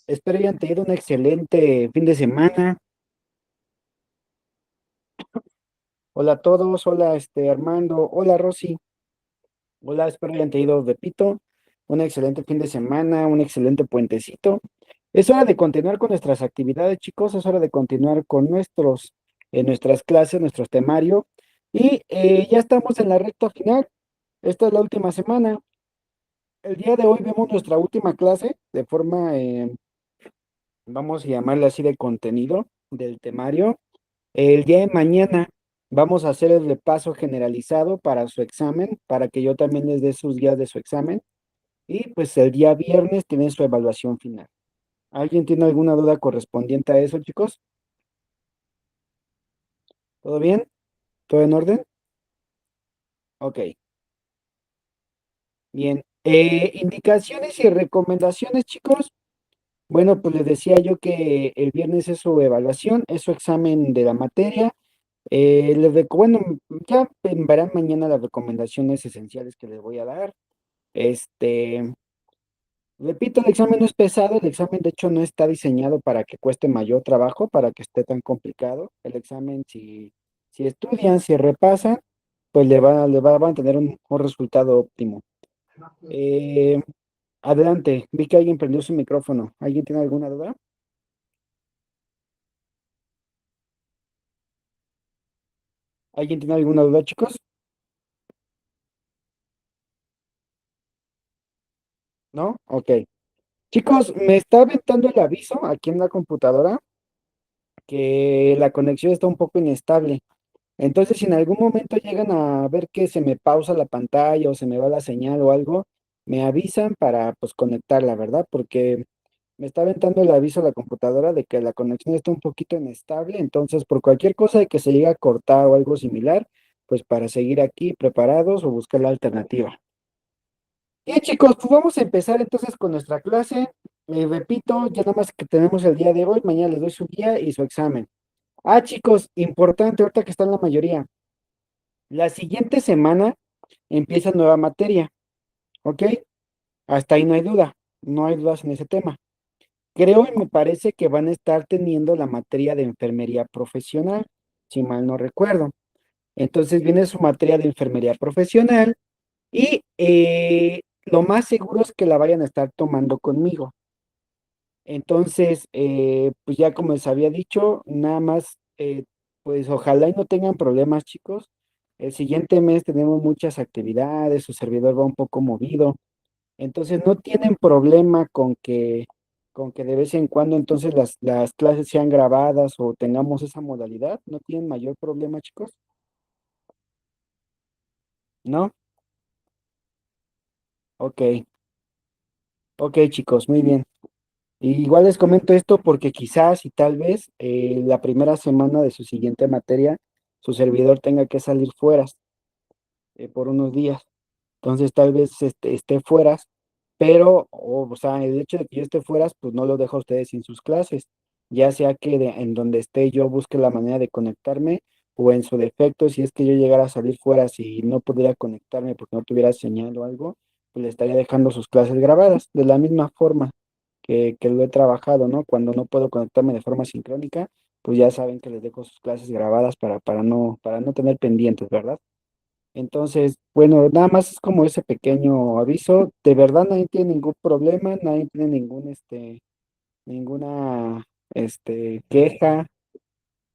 Espero hayan tenido un excelente fin de semana. Hola a todos, hola Armando, hola Rosy, hola, espero hayan tenido, repito, un excelente fin de semana, un excelente puentecito. Es hora de continuar con nuestras actividades, chicos, es hora de continuar con nuestras clases, nuestro temario. Y ya estamos en la recta final. Esta es la última semana. El día de hoy vemos nuestra última clase de forma, vamos a llamarle así, de contenido del temario. El día de mañana vamos a hacer el repaso generalizado para su examen, para que yo también les dé sus guías de su examen. Y pues el día viernes tienen su evaluación final. ¿Alguien tiene alguna duda correspondiente a eso, chicos? ¿Todo bien? ¿Todo en orden? Ok, bien. Indicaciones y recomendaciones, chicos. Bueno, pues les decía yo que el viernes es su evaluación, es su examen de la materia. Bueno, ya verán mañana las recomendaciones esenciales que les voy a dar. Este, Repito, el examen no es pesado, el examen de hecho no está diseñado para que cueste mayor trabajo, para que esté tan complicado. El examen, si estudian, si repasan, pues van a tener un resultado óptimo. Eh, Adelante, vi que alguien prendió su micrófono. ¿Alguien tiene alguna duda? ¿Alguien tiene alguna duda, chicos? ¿No? Ok. Chicos, me está aventando el aviso aquí en la computadora que la conexión está un poco inestable. Entonces, si en algún momento llegan a ver que se me pausa la pantalla o se me va la señal o algo, me avisan para pues conectarla, ¿verdad? Porque me está aventando el aviso a la computadora de que la conexión está un poquito inestable. Entonces, por cualquier cosa de que se llegue a cortar o algo similar, pues para seguir aquí preparados o buscar la alternativa. Bien, chicos, pues vamos a empezar entonces con nuestra clase. Repito, ya nada más que tenemos el día de hoy, mañana les doy su guía y su examen. Chicos, importante, ahorita que están la mayoría. La siguiente semana empieza nueva materia, ¿ok? Hasta ahí no hay duda, no hay dudas en ese tema. Creo y me parece que van a estar teniendo la materia de enfermería profesional, si mal no recuerdo. Entonces viene su materia de enfermería profesional y lo más seguro es que la vayan a estar tomando conmigo. Entonces, pues ya como les había dicho, nada más, pues ojalá y no tengan problemas, chicos. El siguiente mes tenemos muchas actividades, su servidor va un poco movido. Entonces, no tienen problema con que de vez en cuando entonces las clases sean grabadas o tengamos esa modalidad. ¿No tienen mayor problema, chicos? ¿No? Ok, ok, chicos, muy bien. Y igual les comento esto porque quizás y tal vez la primera semana de su siguiente materia, su servidor tenga que salir fuera por unos días. Entonces tal vez esté fuera, pero, o sea, el hecho de que yo esté fuera, pues no lo dejo a ustedes sin sus clases. Ya sea que en donde esté yo busque la manera de conectarme, o en su defecto, si es que yo llegara a salir fuera, si no pudiera conectarme porque no tuviera señal o algo, pues le estaría dejando sus clases grabadas de la misma forma que lo he trabajado, ¿no? Cuando no puedo conectarme de forma sincrónica, pues ya saben que les dejo sus clases grabadas para no tener pendientes, ¿verdad? Entonces, bueno, nada más es como ese pequeño aviso. De verdad nadie tiene ningún problema, nadie tiene ninguna, queja,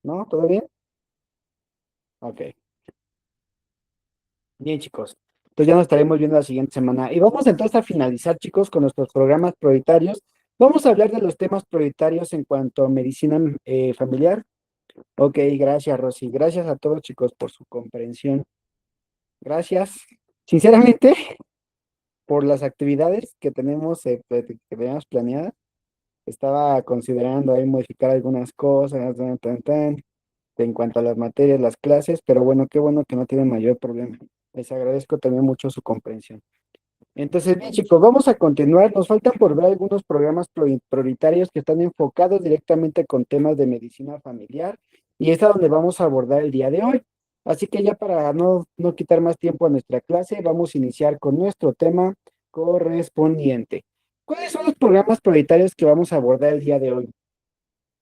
¿no? ¿Todo bien? Ok. Bien, chicos. Pues ya nos estaremos viendo la siguiente semana. Y vamos entonces a finalizar, chicos, con nuestros programas prioritarios. Vamos a hablar de los temas prioritarios en cuanto a medicina familiar. Ok, gracias, Rosy. Gracias a todos, chicos, por su comprensión. Gracias. Sinceramente, por las actividades que tenemos planeadas, estaba considerando ahí modificar algunas cosas, en cuanto a las materias, las clases, pero bueno, qué bueno que no tienen mayor problema. Les agradezco también mucho su comprensión. Entonces, bien, chicos, vamos a continuar. Nos faltan por ver algunos programas prioritarios que están enfocados directamente con temas de medicina familiar y es a donde vamos a abordar el día de hoy. Así que ya para no quitar más tiempo a nuestra clase, vamos a iniciar con nuestro tema correspondiente. ¿Cuáles son los programas prioritarios que vamos a abordar el día de hoy?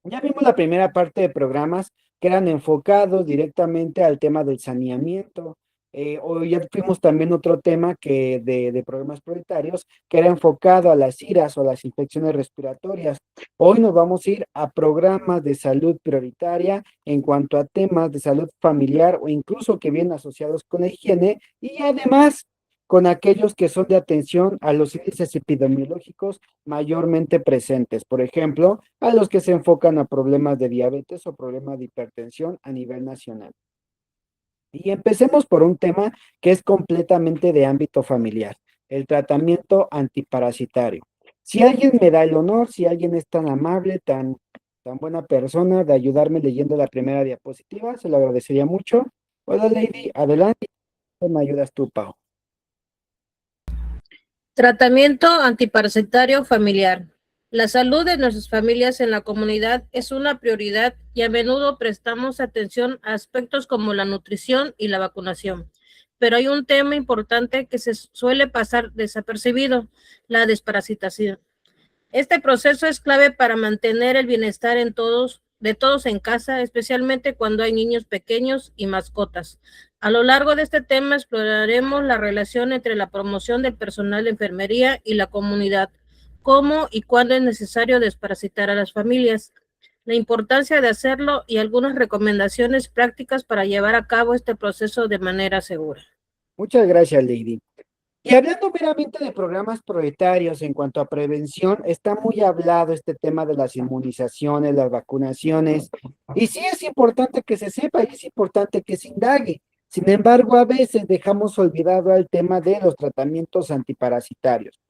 Ya vimos la primera parte de programas que eran enfocados directamente al tema del saneamiento. Hoy ya fuimos también otro tema de programas prioritarios que era enfocado a las IRAS o las infecciones respiratorias. Hoy nos vamos a ir a programas de salud prioritaria en cuanto a temas de salud familiar o incluso que vienen asociados con la higiene y además con aquellos que son de atención a los índices epidemiológicos mayormente presentes, por ejemplo, a los que se enfocan a problemas de diabetes o problemas de hipertensión a nivel nacional. Y empecemos por un tema que es completamente de ámbito familiar, el tratamiento antiparasitario. Si alguien me da el honor, si alguien es tan amable, tan buena persona de ayudarme leyendo la primera diapositiva, se lo agradecería mucho. Hola, Lady, adelante, me ayudas tú, Pau. Tratamiento antiparasitario familiar. La salud de nuestras familias en la comunidad es una prioridad y a menudo prestamos atención a aspectos como la nutrición y la vacunación. Pero hay un tema importante que se suele pasar desapercibido, la desparasitación. Este proceso es clave para mantener el bienestar de todos en casa, especialmente cuando hay niños pequeños y mascotas. A lo largo de este tema exploraremos la relación entre la promoción del personal de enfermería y la comunidad, cómo y cuándo es necesario desparasitar a las familias, la importancia de hacerlo y algunas recomendaciones prácticas para llevar a cabo este proceso de manera segura. Muchas gracias, Lady. Y hablando meramente de programas prioritarios en cuanto a prevención, está muy hablado este tema de las inmunizaciones, las vacunaciones, y sí es importante que se sepa y es importante que se indague. Sin embargo, a veces dejamos olvidado el tema de los tratamientos antiparasitarios.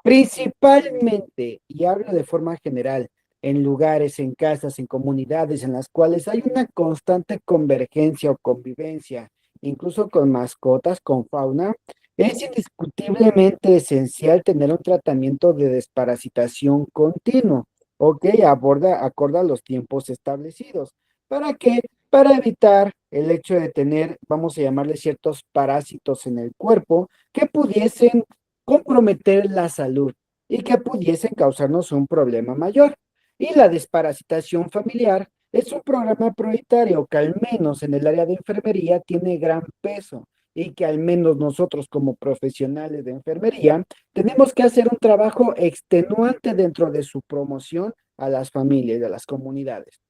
Principalmente, y hablo de forma general, en lugares, en casas, en comunidades en las cuales hay una constante convergencia o convivencia, incluso con mascotas, con fauna, es indiscutiblemente esencial tener un tratamiento de desparasitación continuo, ¿ok? Acorda los tiempos establecidos. ¿Para qué? Para evitar el hecho de tener, vamos a llamarle ciertos parásitos en el cuerpo que pudiesen comprometer la salud y que pudiesen causarnos un problema mayor. Y la desparasitación familiar es un programa prioritario que al menos en el área de enfermería tiene gran peso y que al menos nosotros como profesionales de enfermería tenemos que hacer un trabajo extenuante dentro de su promoción a las familias y a las comunidades.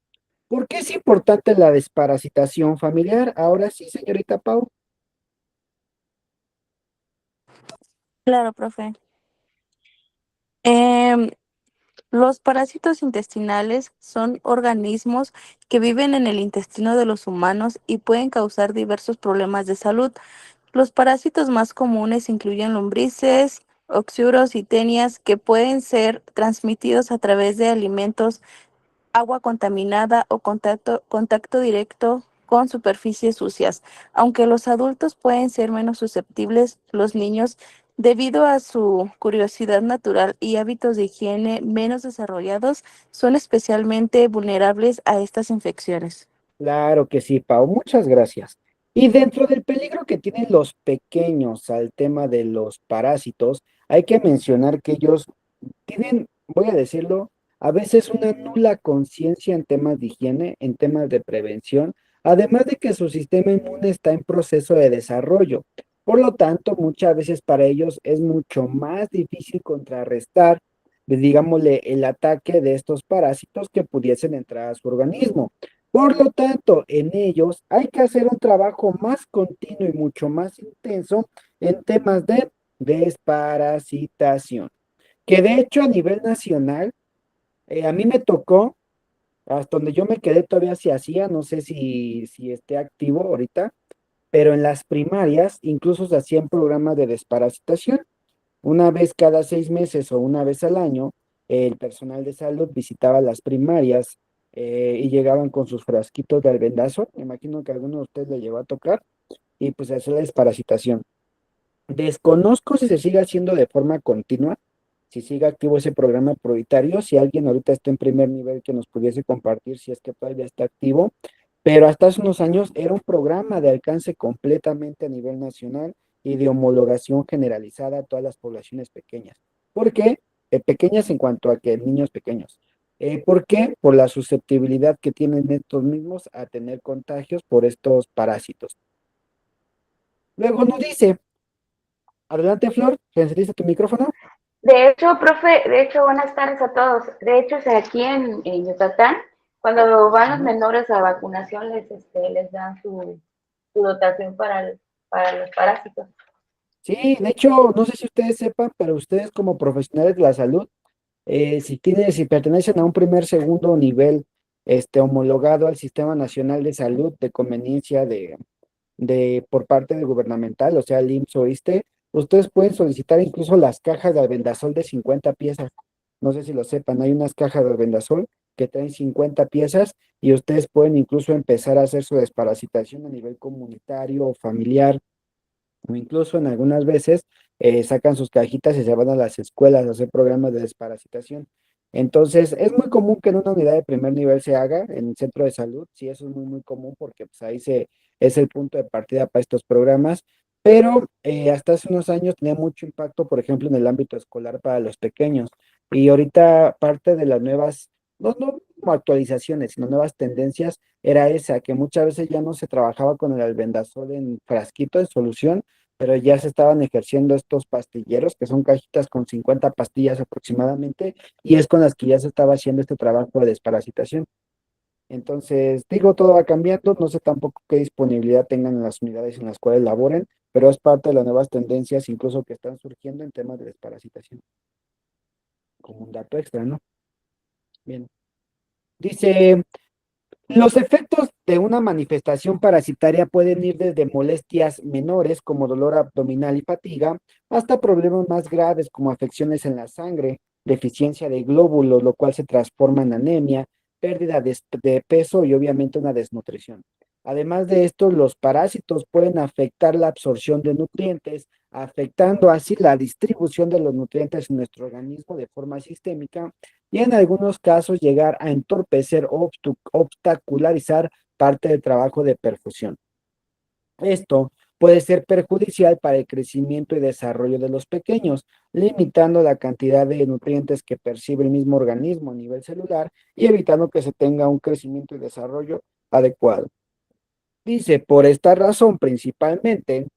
¿Por qué es importante la desparasitación familiar? Ahora sí, señorita Pau. Claro, profe. Em, los parásitos intestinales son organismos que viven en el intestino de los humanos y pueden causar diversos problemas de salud. Los parásitos más comunes incluyen lombrices, oxuros y tenias que pueden ser transmitidos a través de alimentos, agua contaminada o contacto directo con superficies sucias. Aunque los adultos pueden ser menos susceptibles, los niños, debido a su curiosidad natural y hábitos de higiene menos desarrollados, son especialmente vulnerables a estas infecciones. Claro que sí, Pau, muchas gracias. Y dentro del peligro que tienen los pequeños al tema de los parásitos, hay que mencionar que ellos tienen, voy a decirlo, a veces una nula conciencia en temas de higiene, en temas de prevención, además de que su sistema inmune está en proceso de desarrollo. Por lo tanto, muchas veces para ellos es mucho más difícil contrarrestar, digámosle, el ataque de estos parásitos que pudiesen entrar a su organismo. Por lo tanto, en ellos hay que hacer un trabajo más continuo y mucho más intenso en temas de desparasitación que de hecho a nivel nacional, a mí me tocó, hasta donde yo me quedé todavía se hacía, no sé si esté activo ahorita, pero en las primarias incluso se hacían programas de desparasitación. Una vez cada 6 meses o una vez al año, el personal de salud visitaba las primarias y llegaban con sus frasquitos de albendazo. Me imagino que alguno de ustedes le llevó a tocar y pues hacer la desparasitación. Desconozco si se sigue haciendo de forma continua, si sigue activo ese programa prioritario, si alguien ahorita está en primer nivel que nos pudiese compartir si es que todavía está activo, pero hasta hace unos años era un programa de alcance completamente a nivel nacional y de homologación generalizada a todas las poblaciones pequeñas. ¿Por qué? pequeñas en cuanto a que niños pequeños. ¿Por qué? Por la susceptibilidad que tienen estos mismos a tener contagios por estos parásitos. Luego nos dice, adelante Flor, ¿te encendiste tu micrófono? De hecho, profe, de hecho, buenas tardes a todos. De hecho, aquí en Yucatán, cuando van los Ajá. menores a vacunación, les dan su dotación para los parásitos. Sí, de hecho, no sé si ustedes sepan, pero ustedes como profesionales de la salud, si pertenecen a un primer, segundo nivel, homologado al Sistema Nacional de Salud de conveniencia por parte de gubernamental, o sea, el IMSS o ISSSTE, ustedes pueden solicitar incluso las cajas de albendazol de 50 piezas. No sé si lo sepan, hay unas cajas de albendazol que traen 50 piezas y ustedes pueden incluso empezar a hacer su desparasitación a nivel comunitario o familiar o incluso en algunas veces sacan sus cajitas y se van a las escuelas a hacer programas de desparasitación. Entonces, es muy común que en una unidad de primer nivel se haga en el centro de salud, sí, eso es muy, muy común porque pues, es el punto de partida para estos programas, pero hasta hace unos años tenía mucho impacto, por ejemplo, en el ámbito escolar para los pequeños. Y ahorita parte de las nuevas, no como actualizaciones, sino nuevas tendencias, era esa, que muchas veces ya no se trabajaba con el albendazol en frasquito, en solución, pero ya se estaban ejerciendo estos pastilleros, que son cajitas con 50 pastillas aproximadamente, y es con las que ya se estaba haciendo este trabajo de desparasitación. Entonces, digo, todo va cambiando, no sé tampoco qué disponibilidad tengan en las unidades en las cuales laboren, pero es parte de las nuevas tendencias, incluso que están surgiendo en temas de desparasitación, como un dato extra, ¿no? Bien. Dice, los efectos de una manifestación parasitaria pueden ir desde molestias menores como dolor abdominal y fatiga, hasta problemas más graves como afecciones en la sangre, deficiencia de glóbulos, lo cual se transforma en anemia, pérdida de peso y obviamente una desnutrición. Además de esto, los parásitos pueden afectar la absorción de nutrientes, afectando así la distribución de los nutrientes en nuestro organismo de forma sistémica y en algunos casos llegar a entorpecer o obstacularizar parte del trabajo de perfusión. Esto puede ser perjudicial para el crecimiento y desarrollo de los pequeños, limitando la cantidad de nutrientes que percibe el mismo organismo a nivel celular y evitando que se tenga un crecimiento y desarrollo adecuado. Dice, por esta razón principalmente,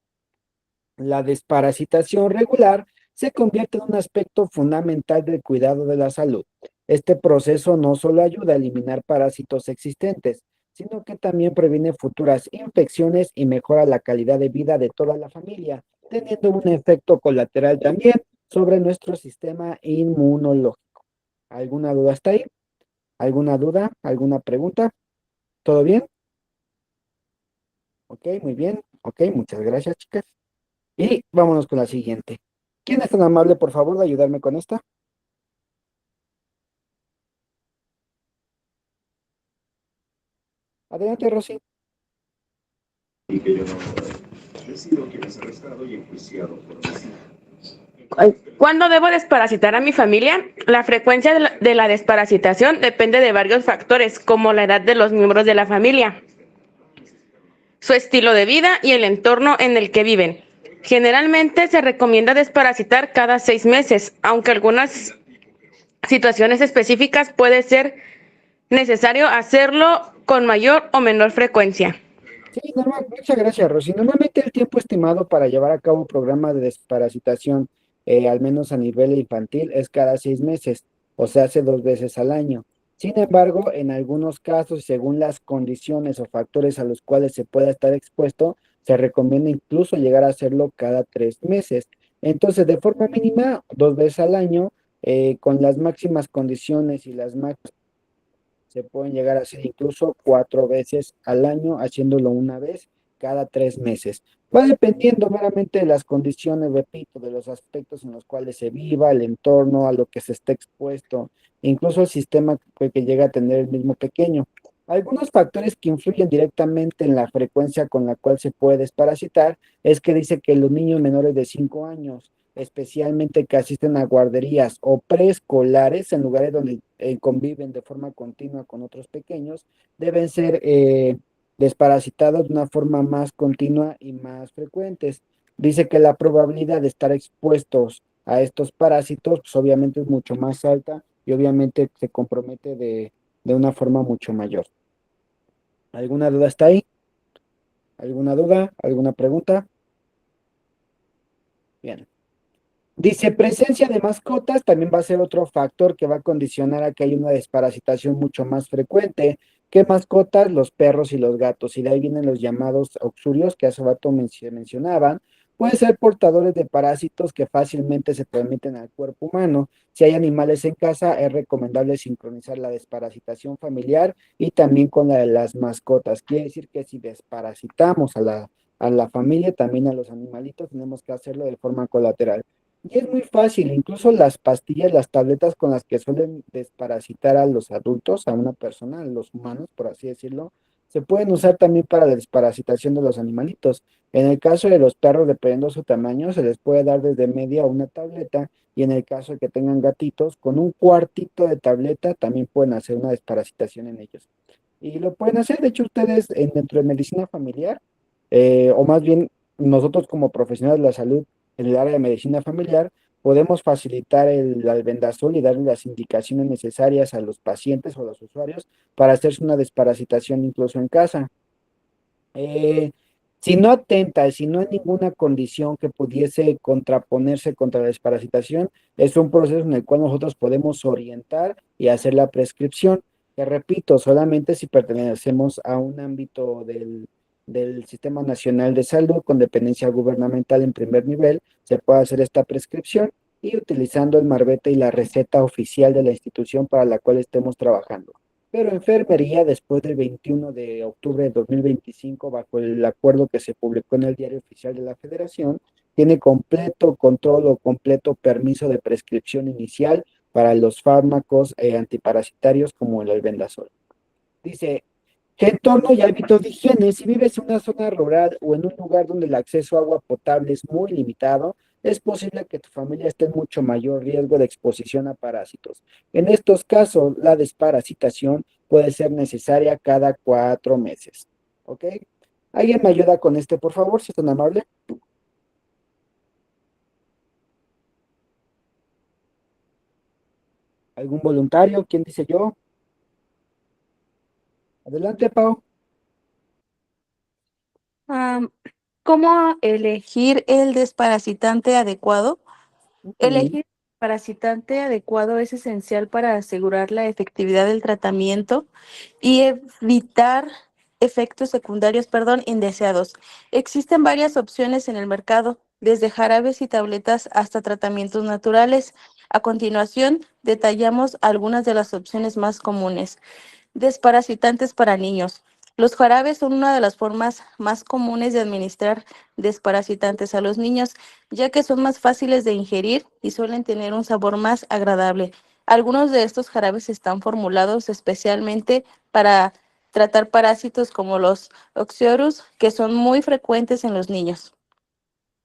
la desparasitación regular se convierte en un aspecto fundamental del cuidado de la salud. Este proceso no solo ayuda a eliminar parásitos existentes, sino que también previene futuras infecciones y mejora la calidad de vida de toda la familia, teniendo un efecto colateral también sobre nuestro sistema inmunológico. ¿Alguna duda hasta ahí? ¿Alguna duda? ¿Alguna pregunta? ¿Todo bien? Ok, muy bien. Ok, muchas gracias, chicas. Y vámonos con la siguiente. ¿Quién es tan amable, por favor, de ayudarme con esta? Adelante, Rosy. Y que yo no he sido quien es arrestado y enjuiciado por homicidio. ¿Cuándo debo desparasitar a mi familia? La frecuencia de la desparasitación depende de varios factores, como la edad de los miembros de la familia, su estilo de vida y el entorno en el que viven. Generalmente se recomienda desparasitar cada 6 meses, aunque algunas situaciones específicas puede ser necesario hacerlo con mayor o menor frecuencia. Sí, muchas gracias, Rosy. Normalmente el tiempo estimado para llevar a cabo un programa de desparasitación, al menos a nivel infantil, es cada 6 meses, o se hace 2 veces al año. Sin embargo, en algunos casos, según las condiciones o factores a los cuales se pueda estar expuesto, se recomienda incluso llegar a hacerlo cada 3 meses. Entonces, de forma mínima, 2 veces al año, con las máximas condiciones y las máximas se pueden llegar a hacer incluso 4 veces al año, haciéndolo una vez cada 3 meses. Va dependiendo meramente de las condiciones, repito, de los aspectos en los cuales se viva, el entorno, a lo que se esté expuesto, incluso el sistema que llega a tener el mismo pequeño. Algunos factores que influyen directamente en la frecuencia con la cual se puede desparasitar es que dice que los niños menores de 5 años, especialmente que asisten a guarderías o preescolares en lugares donde conviven de forma continua con otros pequeños, deben ser desparasitados de una forma más continua y más frecuentes. Dice que la probabilidad de estar expuestos a estos parásitos, pues obviamente es mucho más alta y obviamente se compromete de una forma mucho mayor. ¿Alguna duda hasta ahí? ¿Alguna duda? ¿Alguna pregunta? Bien. Dice, presencia de mascotas también va a ser otro factor que va a condicionar a que haya una desparasitación mucho más frecuente. ¿Qué mascotas? Los perros y los gatos. Y de ahí vienen los llamados auxurios que hace rato mencionaban. Pueden ser portadores de parásitos que fácilmente se transmiten al cuerpo humano. Si hay animales en casa, es recomendable sincronizar la desparasitación familiar y también con la de las mascotas. Quiere decir que si desparasitamos a la familia, también a los animalitos, tenemos que hacerlo de forma colateral. Y es muy fácil, incluso las pastillas, las tabletas con las que suelen desparasitar a los adultos, a una persona, a los humanos, por así decirlo, se pueden usar también para la desparasitación de los animalitos. En el caso de los perros, dependiendo de su tamaño, se les puede dar desde media a una tableta, y en el caso de que tengan gatitos, con un cuartito de tableta también pueden hacer una desparasitación en ellos. Y lo pueden hacer, de hecho, ustedes dentro de medicina familiar, o más bien nosotros como profesionales de la salud, en el área de medicina familiar, podemos facilitar el albendazol y darle las indicaciones necesarias a los pacientes o a los usuarios para hacerse una desparasitación incluso en casa. Eh, si no atenta, si no hay ninguna condición que pudiese contraponerse contra la desparasitación, es un proceso en el cual nosotros podemos orientar y hacer la prescripción. Que repito, solamente si pertenecemos a un ámbito del Sistema Nacional de Salud con dependencia gubernamental en primer nivel, se puede hacer esta prescripción y utilizando el marbete y la receta oficial de la institución para la cual estemos trabajando. Pero enfermería, después del 21 de octubre de 2025, bajo el acuerdo que se publicó en el Diario Oficial de la Federación, tiene completo control o completo permiso de prescripción inicial para los fármacos antiparasitarios como el albendazol. Dice, entorno y hábitos de higiene. Si vives en una zona rural o en un lugar donde el acceso a agua potable es muy limitado, es posible que tu familia esté en mucho mayor riesgo de exposición a parásitos. En estos casos, la desparasitación puede ser necesaria cada 4 meses. ¿Ok? ¿Alguien me ayuda con este, por favor, si es tan amable? ¿Algún voluntario? ¿Quién dice yo? Adelante, Pau. ¿Cómo elegir el desparasitante adecuado? Elegir parasitante adecuado es esencial para asegurar la efectividad del tratamiento y evitar efectos secundarios, indeseados. Existen varias opciones en el mercado, desde jarabes y tabletas hasta tratamientos naturales. A continuación, detallamos algunas de las opciones más comunes. Desparasitantes para niños. Los jarabes son una de las formas más comunes de administrar desparasitantes a los niños, ya que son más fáciles de ingerir y suelen tener un sabor más agradable. Algunos de estos jarabes están formulados especialmente para tratar parásitos como los Oxyorus, que son muy frecuentes en los niños.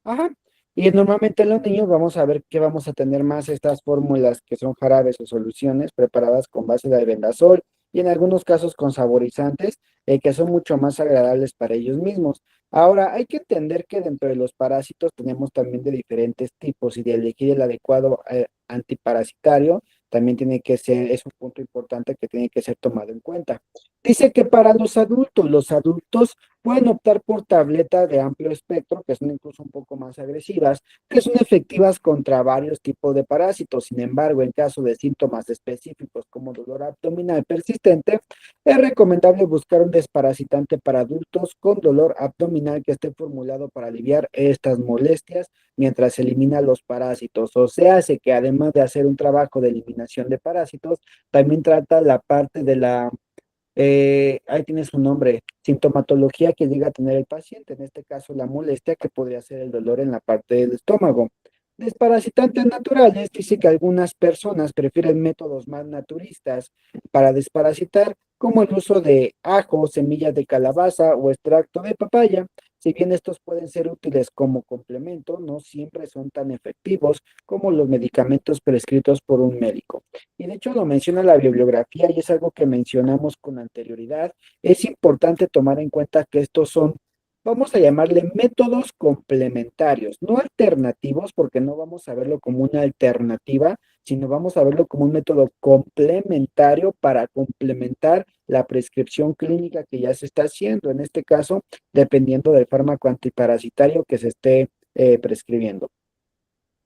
Ajá. Y normalmente en los niños vamos a ver que vamos a tener más estas fórmulas que son jarabes o soluciones preparadas con base de albendazol y en algunos casos con saborizantes que son mucho más agradables para ellos mismos. Ahora, hay que entender que dentro de los parásitos tenemos también de diferentes tipos y de elegir el adecuado antiparasitario también tiene que ser, es un punto importante que tiene que ser tomado en cuenta. Dice que para los adultos pueden optar por tabletas de amplio espectro, que son incluso un poco más agresivas, que son efectivas contra varios tipos de parásitos. Sin embargo, en caso de síntomas específicos como dolor abdominal persistente, es recomendable buscar un desparasitante para adultos con dolor abdominal que esté formulado para aliviar estas molestias mientras se elimina los parásitos. O sea, hace que además de hacer un trabajo de eliminación de parásitos, también trata la parte de la ahí tiene su nombre, sintomatología que llega a tener el paciente, en este caso la molestia que podría ser el dolor en la parte del estómago. Desparasitantes naturales, dice que algunas personas prefieren métodos más naturistas para desparasitar, como el uso de ajo, semillas de calabaza o extracto de papaya. Si bien estos pueden ser útiles como complemento, no siempre son tan efectivos como los medicamentos prescritos por un médico. Y de hecho lo menciona la bibliografía y es algo que mencionamos con anterioridad. Es importante tomar en cuenta que estos son vamos a llamarle métodos complementarios, no alternativos, porque no vamos a verlo como una alternativa, sino vamos a verlo como un método complementario para complementar la prescripción clínica que ya se está haciendo, en este caso, dependiendo del fármaco antiparasitario que se esté prescribiendo.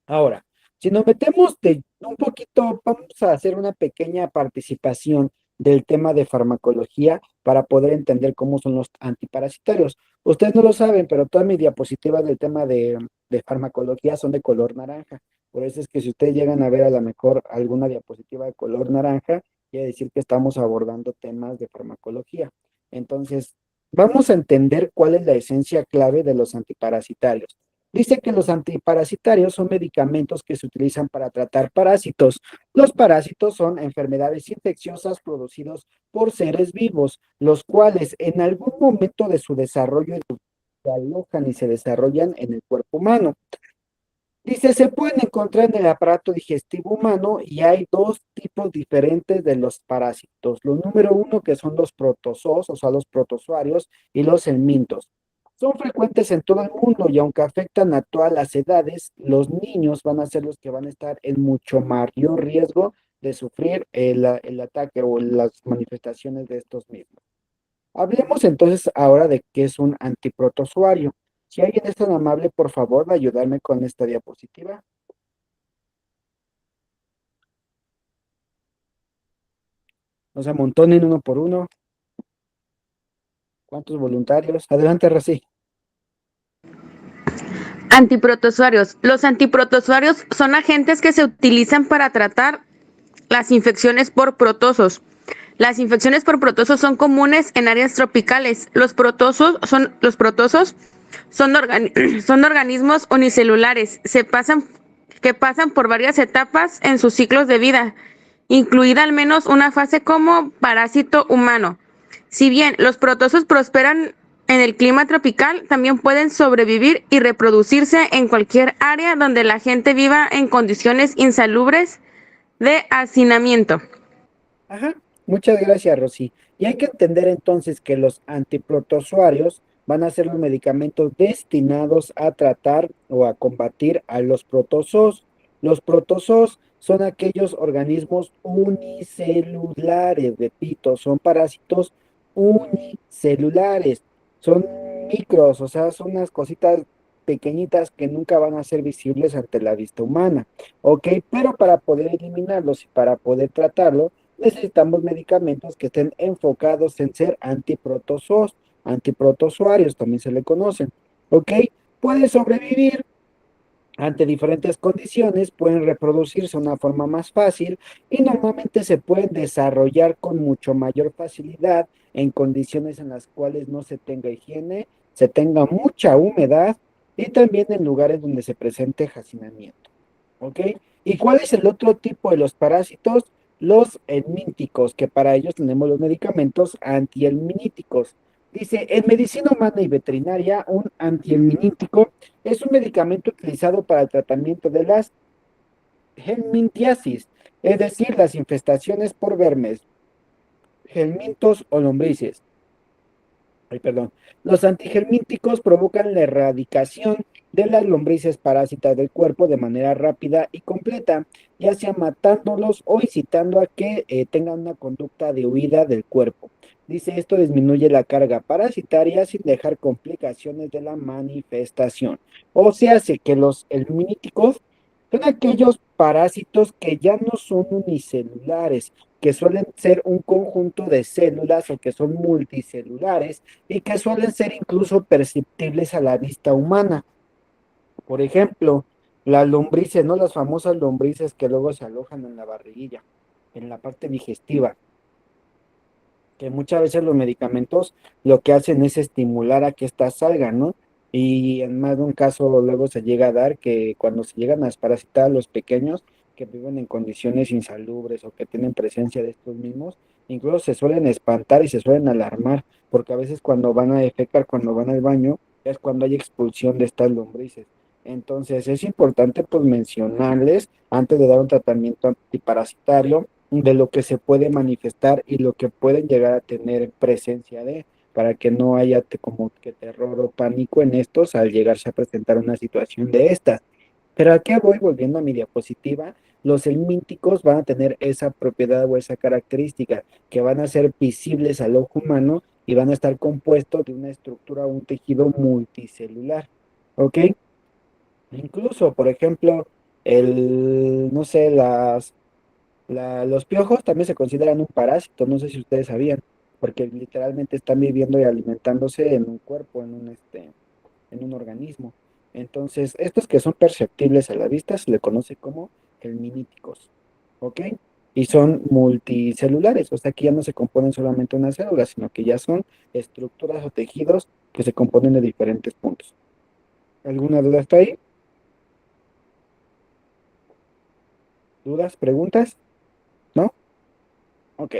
Ahora, si nos metemos de un poquito, vamos a hacer una pequeña participación del tema de farmacología para poder entender cómo son los antiparasitarios. Ustedes no lo saben, pero todas mis diapositivas del tema de farmacología son de color naranja. Por eso es que si ustedes llegan a ver a lo mejor alguna diapositiva de color naranja, quiere decir que estamos abordando temas de farmacología. Entonces, vamos a entender cuál es la esencia clave de los antiparasitarios. Dice que los antiparasitarios son medicamentos que se utilizan para tratar parásitos. Los parásitos son enfermedades infecciosas producidas por seres vivos, los cuales en algún momento de su desarrollo se alojan y se desarrollan en el cuerpo humano. Dice, se pueden encontrar en el aparato digestivo humano y hay dos tipos diferentes de los parásitos. Lo número uno que son los protozoos, o sea, los protozoarios, y los helmintos. Son frecuentes en todo el mundo y aunque afectan a todas las edades, los niños van a ser los que van a estar en mucho mayor riesgo de sufrir el ataque o las manifestaciones de estos mismos. Hablemos entonces ahora de qué es un antiprotozoario. Si alguien es tan amable, por favor, de ayudarme con esta diapositiva. No se amontonen uno por uno. ¿Cuántos voluntarios? Adelante, Rací. Antiprotozoarios. Los antiprotozoarios son agentes que se utilizan para tratar las infecciones por protozoos. Las infecciones por protozoos son comunes en áreas tropicales. Los protozoos son organismos unicelulares que pasan por varias etapas en sus ciclos de vida, incluida al menos una fase como parásito humano. Si bien los protozoos prosperan en el clima tropical, también pueden sobrevivir y reproducirse en cualquier área donde la gente viva en condiciones insalubres de hacinamiento. Ajá, muchas gracias, Rosy. Y hay que entender entonces que los antiprotozoarios van a ser los medicamentos destinados a tratar o a combatir a los protozoos. Los protozoos son aquellos organismos unicelulares, repito, son parásitos unicelulares, son micros, o sea, son unas cositas pequeñitas que nunca van a ser visibles ante la vista humana, ¿ok? Pero para poder eliminarlos y para poder tratarlo, necesitamos medicamentos que estén enfocados en ser antiprotozoos, antiprotozoarios también se le conocen, ¿ok? Puede sobrevivir ante diferentes condiciones, pueden reproducirse de una forma más fácil y normalmente se pueden desarrollar con mucho mayor facilidad en condiciones en las cuales no se tenga higiene, se tenga mucha humedad y también en lugares donde se presente hacinamiento. ¿Ok? ¿Y cuál es el otro tipo de los parásitos? Los helmínticos, que para ellos tenemos los medicamentos antihelminíticos. Dice, en medicina humana y veterinaria, un antihelminítico es un medicamento utilizado para el tratamiento de las helmintiasis, es decir, las infestaciones por vermes, helmintos o lombrices. Ay, perdón. Los antihelmínticos provocan la erradicación de las lombrices parásitas del cuerpo de manera rápida y completa, ya sea matándolos o incitando a que tengan una conducta de huida del cuerpo. Dice, esto disminuye la carga parasitaria sin dejar complicaciones de la manifestación. O sea, hace que los helmínicos son aquellos parásitos que ya no son unicelulares, que suelen ser un conjunto de células o que son multicelulares y que suelen ser incluso perceptibles a la vista humana. Por ejemplo, las lombrices, ¿no? Las famosas lombrices que luego se alojan en la barriguilla, en la parte digestiva, que muchas veces los medicamentos lo que hacen es estimular a que éstas salgan, ¿no? Y en más de un caso luego se llega a dar que cuando se llegan a desparasitar a los pequeños que viven en condiciones insalubres o que tienen presencia de estos mismos, incluso se suelen espantar y se suelen alarmar, porque a veces cuando van a defecar, cuando van al baño, es cuando hay expulsión de estas lombrices. Entonces es importante pues mencionarles antes de dar un tratamiento antiparasitario de lo que se puede manifestar y lo que pueden llegar a tener presencia de, para que no haya como que terror o pánico en estos al llegarse a presentar una situación de estas. Pero aquí voy volviendo a mi diapositiva, los helmínticos van a tener esa propiedad o esa característica, que van a ser visibles al ojo humano y van a estar compuestos de una estructura o un tejido multicelular, ¿ok? Incluso, por ejemplo, no sé, los piojos también se consideran un parásito, no sé si ustedes sabían, porque literalmente están viviendo y alimentándose en un cuerpo, en un organismo. Entonces, estos que son perceptibles a la vista se le conoce como helminíticos, ¿ok? Y son multicelulares, o sea que ya no se componen solamente una célula, sino que ya son estructuras o tejidos que se componen de diferentes puntos. ¿Alguna duda hasta ahí? ¿Dudas? ¿Preguntas? ¿No? Ok.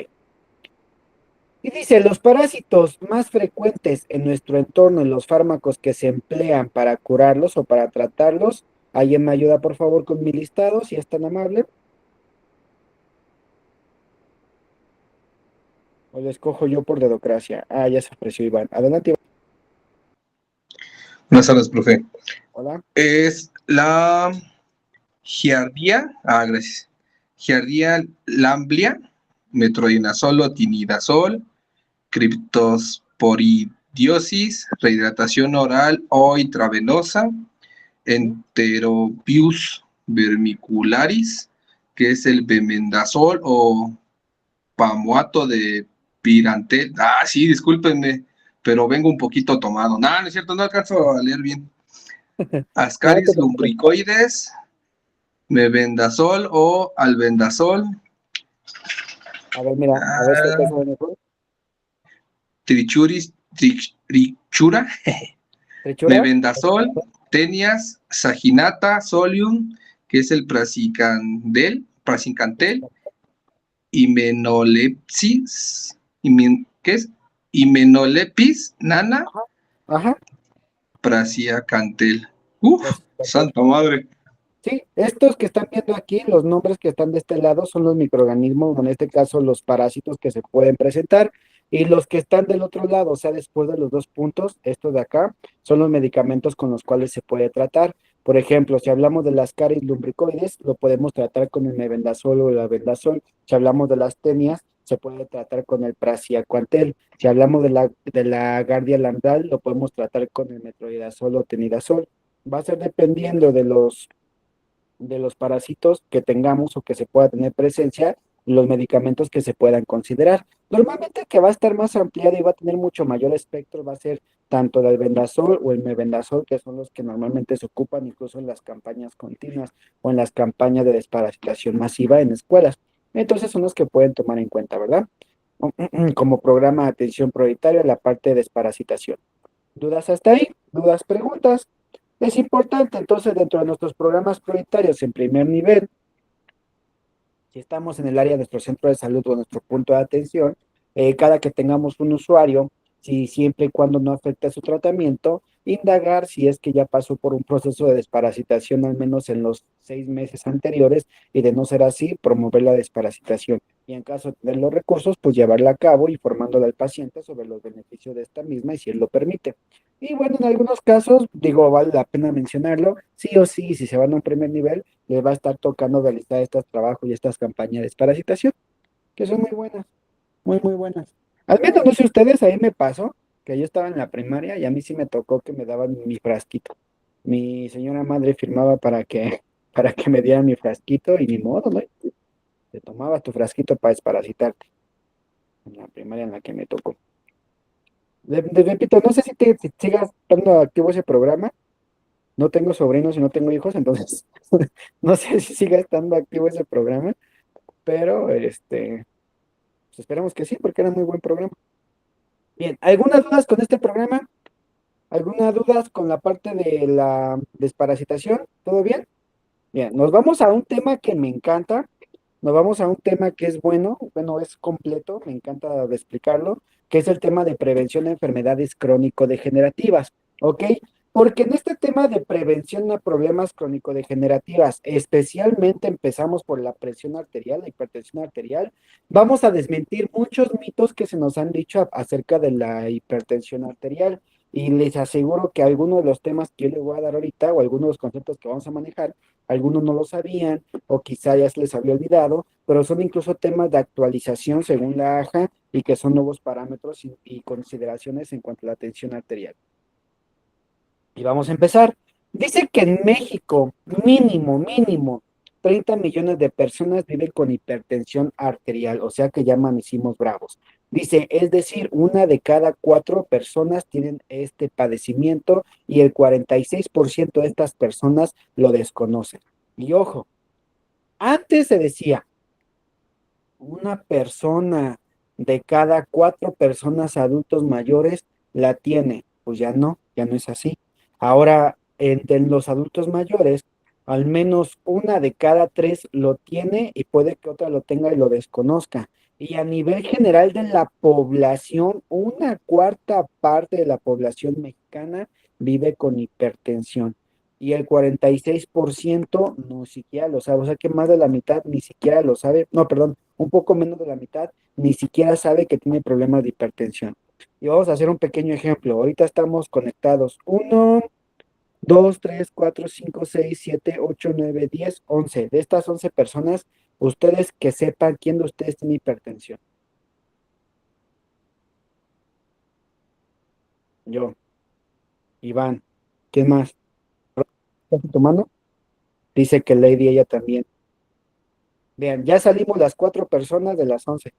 Y dice, los parásitos más frecuentes en nuestro entorno, en los fármacos que se emplean para curarlos o para tratarlos. ¿Alguien me ayuda, por favor, con mi listado, si es tan amable? ¿O lo escojo yo por dedocracia? Ah, ya se ofreció Iván. Adelante, Iván. Buenas tardes, profe. Hola. Es la Giardia, gracias. Giardia lamblia, metronidazol, tinidazol, criptosporidiosis, rehidratación oral o intravenosa, enterobius vermicularis, que es el bemendazol o pamuato de pirantel. Sí, discúlpenme, pero vengo un poquito tomado. No es cierto, no alcanzo a leer bien. No te Ascaris preocupes. lumbricoides, mebendazol o albendazol, A ver, mira, a ver si alcanza a ver mejor. trichura, ¿Trichura? mebendazol, tenias, saginata, solium, que es el prazicantel, himenolepsis, ¿qué es? Himenolepis, nana, Ajá. Ajá. praziacantel. Prazicantel. Santa madre. Sí, estos que están viendo aquí, los nombres que están de este lado son los microorganismos, o en este caso los parásitos que se pueden presentar, y los que están del otro lado, o sea, después de los dos puntos, estos de acá, son los medicamentos con los cuales se puede tratar. Por ejemplo, si hablamos de las caries lumbricoides, lo podemos tratar con el mebendazol o el albendazol. Si hablamos de las tenias, se puede tratar con el praziacuantel. Si hablamos de la gardia lambral, lo podemos tratar con el metronidazol o tenidazol. Va a ser dependiendo de los parásitos que tengamos o que se pueda tener presencia, los medicamentos que se puedan considerar. Normalmente el que va a estar más ampliado y va a tener mucho mayor espectro va a ser tanto el albendazol o el mebendazol, que son los que normalmente se ocupan incluso en las campañas continuas o en las campañas de desparasitación masiva en escuelas. Entonces son los que pueden tomar en cuenta, ¿verdad? Como programa de atención prioritaria, la parte de desparasitación. ¿Dudas hasta ahí? ¿Dudas, preguntas? Es importante, entonces, dentro de nuestros programas prioritarios en primer nivel, si estamos en el área de nuestro centro de salud o nuestro punto de atención, cada que tengamos un usuario, si siempre y cuando no afecte su tratamiento, indagar si es que ya pasó por un proceso de desparasitación al menos en los 6 meses anteriores y de no ser así, promover la desparasitación. Y en caso de tener los recursos, pues llevarla a cabo informándole al paciente sobre los beneficios de esta misma y si él lo permite. Y bueno, en algunos casos, digo, vale la pena mencionarlo, sí o sí, si se van a un primer nivel, les va a estar tocando realizar estos trabajos y estas campañas de desparasitación, que son muy buenas, muy, muy buenas. Al menos, no sé ustedes, ahí me pasó que yo estaba en la primaria y a mí sí me tocó que me daban mi frasquito. Mi señora madre firmaba para que me dieran mi frasquito y ni modo, ¿no? Te tomabas tu frasquito para desparasitarte. En la primaria en la que me tocó. Repito, no sé si sigas estando activo ese programa. No tengo sobrinos y no tengo hijos, entonces no sé si siga estando activo ese programa, pero pues esperamos que sí, porque era muy buen programa. Bien, ¿algunas dudas con este programa? ¿Algunas dudas con la parte de la desparasitación? ¿Todo bien? Bien, nos vamos a un tema que me encanta, nos vamos a un tema que es bueno, es completo, me encanta de explicarlo, que es el tema de prevención de enfermedades crónico-degenerativas, ¿ok? Porque en este tema de prevención a problemas crónico-degenerativas, especialmente empezamos por la presión arterial, la hipertensión arterial, vamos a desmentir muchos mitos que se nos han dicho acerca de la hipertensión arterial. Y les aseguro que algunos de los temas que yo les voy a dar ahorita, o algunos de los conceptos que vamos a manejar, algunos no lo sabían, o quizá ya se les había olvidado, pero son incluso temas de actualización según la AJA y que son nuevos parámetros y consideraciones en cuanto a la tensión arterial. Y vamos a empezar. Dice que en México, mínimo, 30 millones de personas viven con hipertensión arterial, o sea que ya amanecimos bravos. Dice, es decir, 1 de cada 4 personas tienen este padecimiento y el 46% de estas personas lo desconocen. Y ojo, antes se decía, 1 persona de cada 4 personas adultos mayores la tiene. Pues ya no es así. Ahora, entre los adultos mayores, al menos 1 de cada 3 lo tiene y puede que otra lo tenga y lo desconozca. Y a nivel general de la población, 1/4 parte de la población mexicana vive con hipertensión. Y el 46% no siquiera lo sabe, o sea que más de la mitad ni siquiera lo sabe, no, perdón, un poco menos de la mitad ni siquiera sabe que tiene problemas de hipertensión. Y vamos a hacer un pequeño ejemplo. Ahorita estamos conectados. 1, 2, 3, 4, 5, 6, 7, 8, 9, 10, 11. De estas 11 personas, ustedes que sepan quién de ustedes tiene hipertensión. Yo, Iván. ¿Quién más? ¿Estás tomando? Dice que Lady, ella también. Vean, ya salimos las 4 personas de las 11.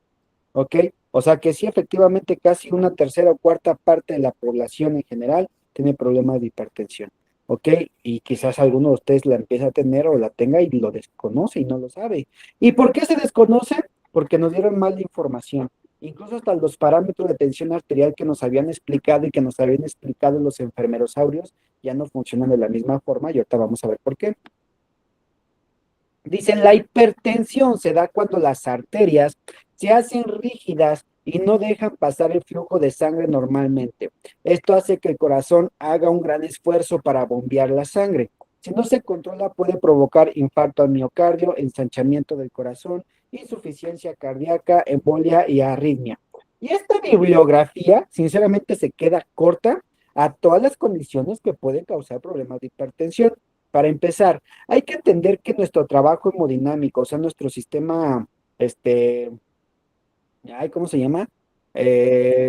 ¿Ok? O sea que sí, efectivamente, casi 1/3 o 1/4 parte de la población en general tiene problemas de hipertensión. ¿Ok? Y quizás alguno de ustedes la empiece a tener o la tenga y lo desconoce y no lo sabe. ¿Y por qué se desconoce? Porque nos dieron mala información. Incluso hasta los parámetros de tensión arterial que nos habían explicado y que nos habían explicado los enfermerosaurios ya no funcionan de la misma forma y ahorita vamos a ver por qué. Dicen, la hipertensión se da cuando las arterias se hacen rígidas y no dejan pasar el flujo de sangre normalmente. Esto hace que el corazón haga un gran esfuerzo para bombear la sangre. Si no se controla, puede provocar infarto al miocardio, ensanchamiento del corazón, insuficiencia cardíaca, embolia y arritmia. Y esta bibliografía, sinceramente, se queda corta a todas las condiciones que pueden causar problemas de hipertensión. Para empezar, hay que entender que nuestro trabajo hemodinámico, o sea, nuestro sistema, ¿cómo se llama?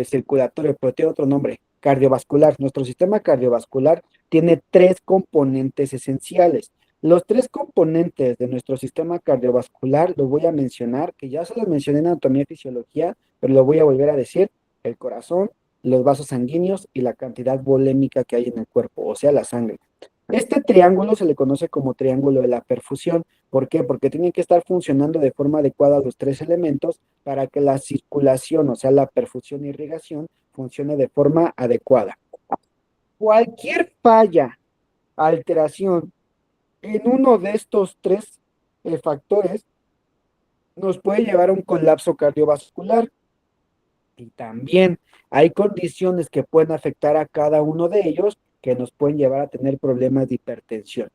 Circulatorio, pero tiene otro nombre, cardiovascular. Nuestro sistema cardiovascular tiene 3 componentes esenciales. Los 3 componentes de nuestro sistema cardiovascular, los voy a mencionar, que ya se los mencioné en anatomía y fisiología, pero lo voy a volver a decir: el corazón, los vasos sanguíneos y la cantidad volémica que hay en el cuerpo, o sea, la sangre. Este triángulo se le conoce como triángulo de la perfusión. ¿Por qué? Porque tienen que estar funcionando de forma adecuada los 3 elementos para que la circulación, o sea, la perfusión e irrigación, funcione de forma adecuada. Cualquier falla, alteración en uno de estos 3 factores nos puede llevar a un colapso cardiovascular. Y también hay condiciones que pueden afectar a cada uno de ellos que nos pueden llevar a tener problemas de hipertensión.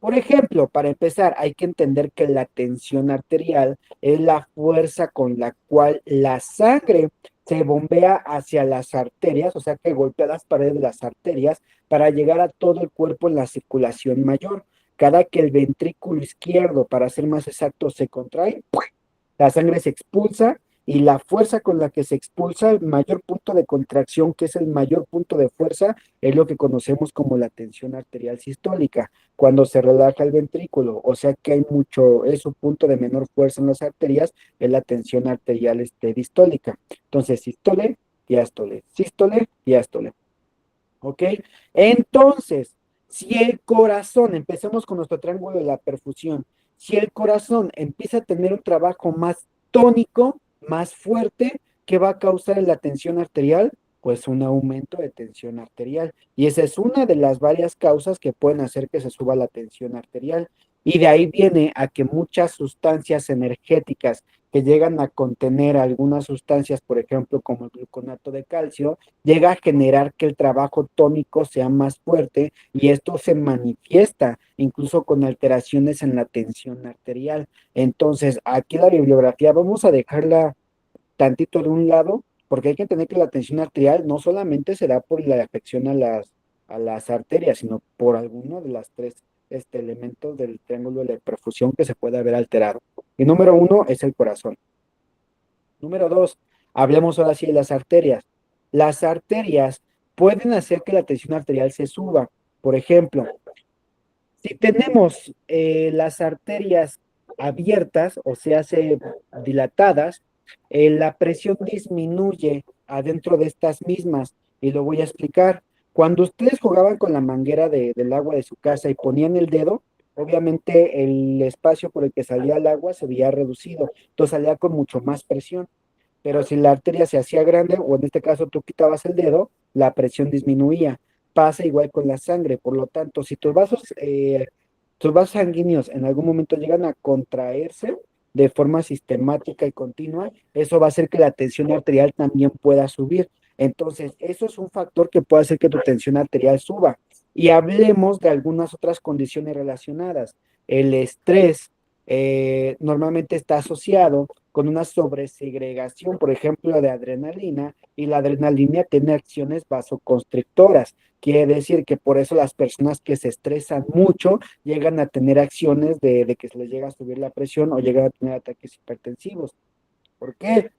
Por ejemplo, para empezar, hay que entender que la tensión arterial es la fuerza con la cual la sangre se bombea hacia las arterias, o sea que golpea las paredes de las arterias para llegar a todo el cuerpo en la circulación mayor. Cada que el ventrículo izquierdo, para ser más exacto, se contrae, la sangre se expulsa y la fuerza con la que se expulsa, el mayor punto de contracción, que es el mayor punto de fuerza, es lo que conocemos como la tensión arterial sistólica. Cuando se relaja el ventrículo, o sea que hay es un punto de menor fuerza en las arterias, es la tensión arterial distólica. Entonces, sístole, diástole, sístole, diástole. ¿Ok? Entonces, si el corazón, empecemos con nuestro triángulo de la perfusión, si el corazón empieza a tener un trabajo más tónico, más fuerte, ¿qué va a causar en la tensión arterial? Pues un aumento de tensión arterial. Y esa es una de las varias causas que pueden hacer que se suba la tensión arterial. Y de ahí viene a que muchas sustancias energéticas que llegan a contener algunas sustancias, por ejemplo, como el gluconato de calcio, llega a generar que el trabajo tónico sea más fuerte y esto se manifiesta incluso con alteraciones en la tensión arterial. Entonces, aquí la bibliografía vamos a dejarla tantito de un lado, porque hay que entender que la tensión arterial no solamente se da por la afección a las arterias, sino por alguno de las tres elementos del triángulo de perfusión que se puede haber alterado. Y número uno es el corazón. Número dos, hablemos ahora sí de las arterias. Las arterias pueden hacer que la tensión arterial se suba. Por ejemplo, si tenemos las arterias abiertas, o sea, se dilatadas, la presión disminuye adentro de estas mismas, y lo voy a explicar. Cuando ustedes jugaban con la manguera del agua de su casa y ponían el dedo, obviamente el espacio por el que salía el agua se veía reducido, entonces salía con mucho más presión. Pero si la arteria se hacía grande, o en este caso tú quitabas el dedo, la presión disminuía. Pasa igual con la sangre, por lo tanto, si tus vasos sanguíneos en algún momento llegan a contraerse de forma sistemática y continua, eso va a hacer que la tensión arterial también pueda subir. Entonces, eso es un factor que puede hacer que tu tensión arterial suba. Y hablemos de algunas otras condiciones relacionadas. El estrés normalmente está asociado con una sobresegregación, por ejemplo, de adrenalina, y la adrenalina tiene acciones vasoconstrictoras. Quiere decir que por eso las personas que se estresan mucho llegan a tener acciones de que se les llega a subir la presión o llegan a tener ataques hipertensivos. ¿Por qué?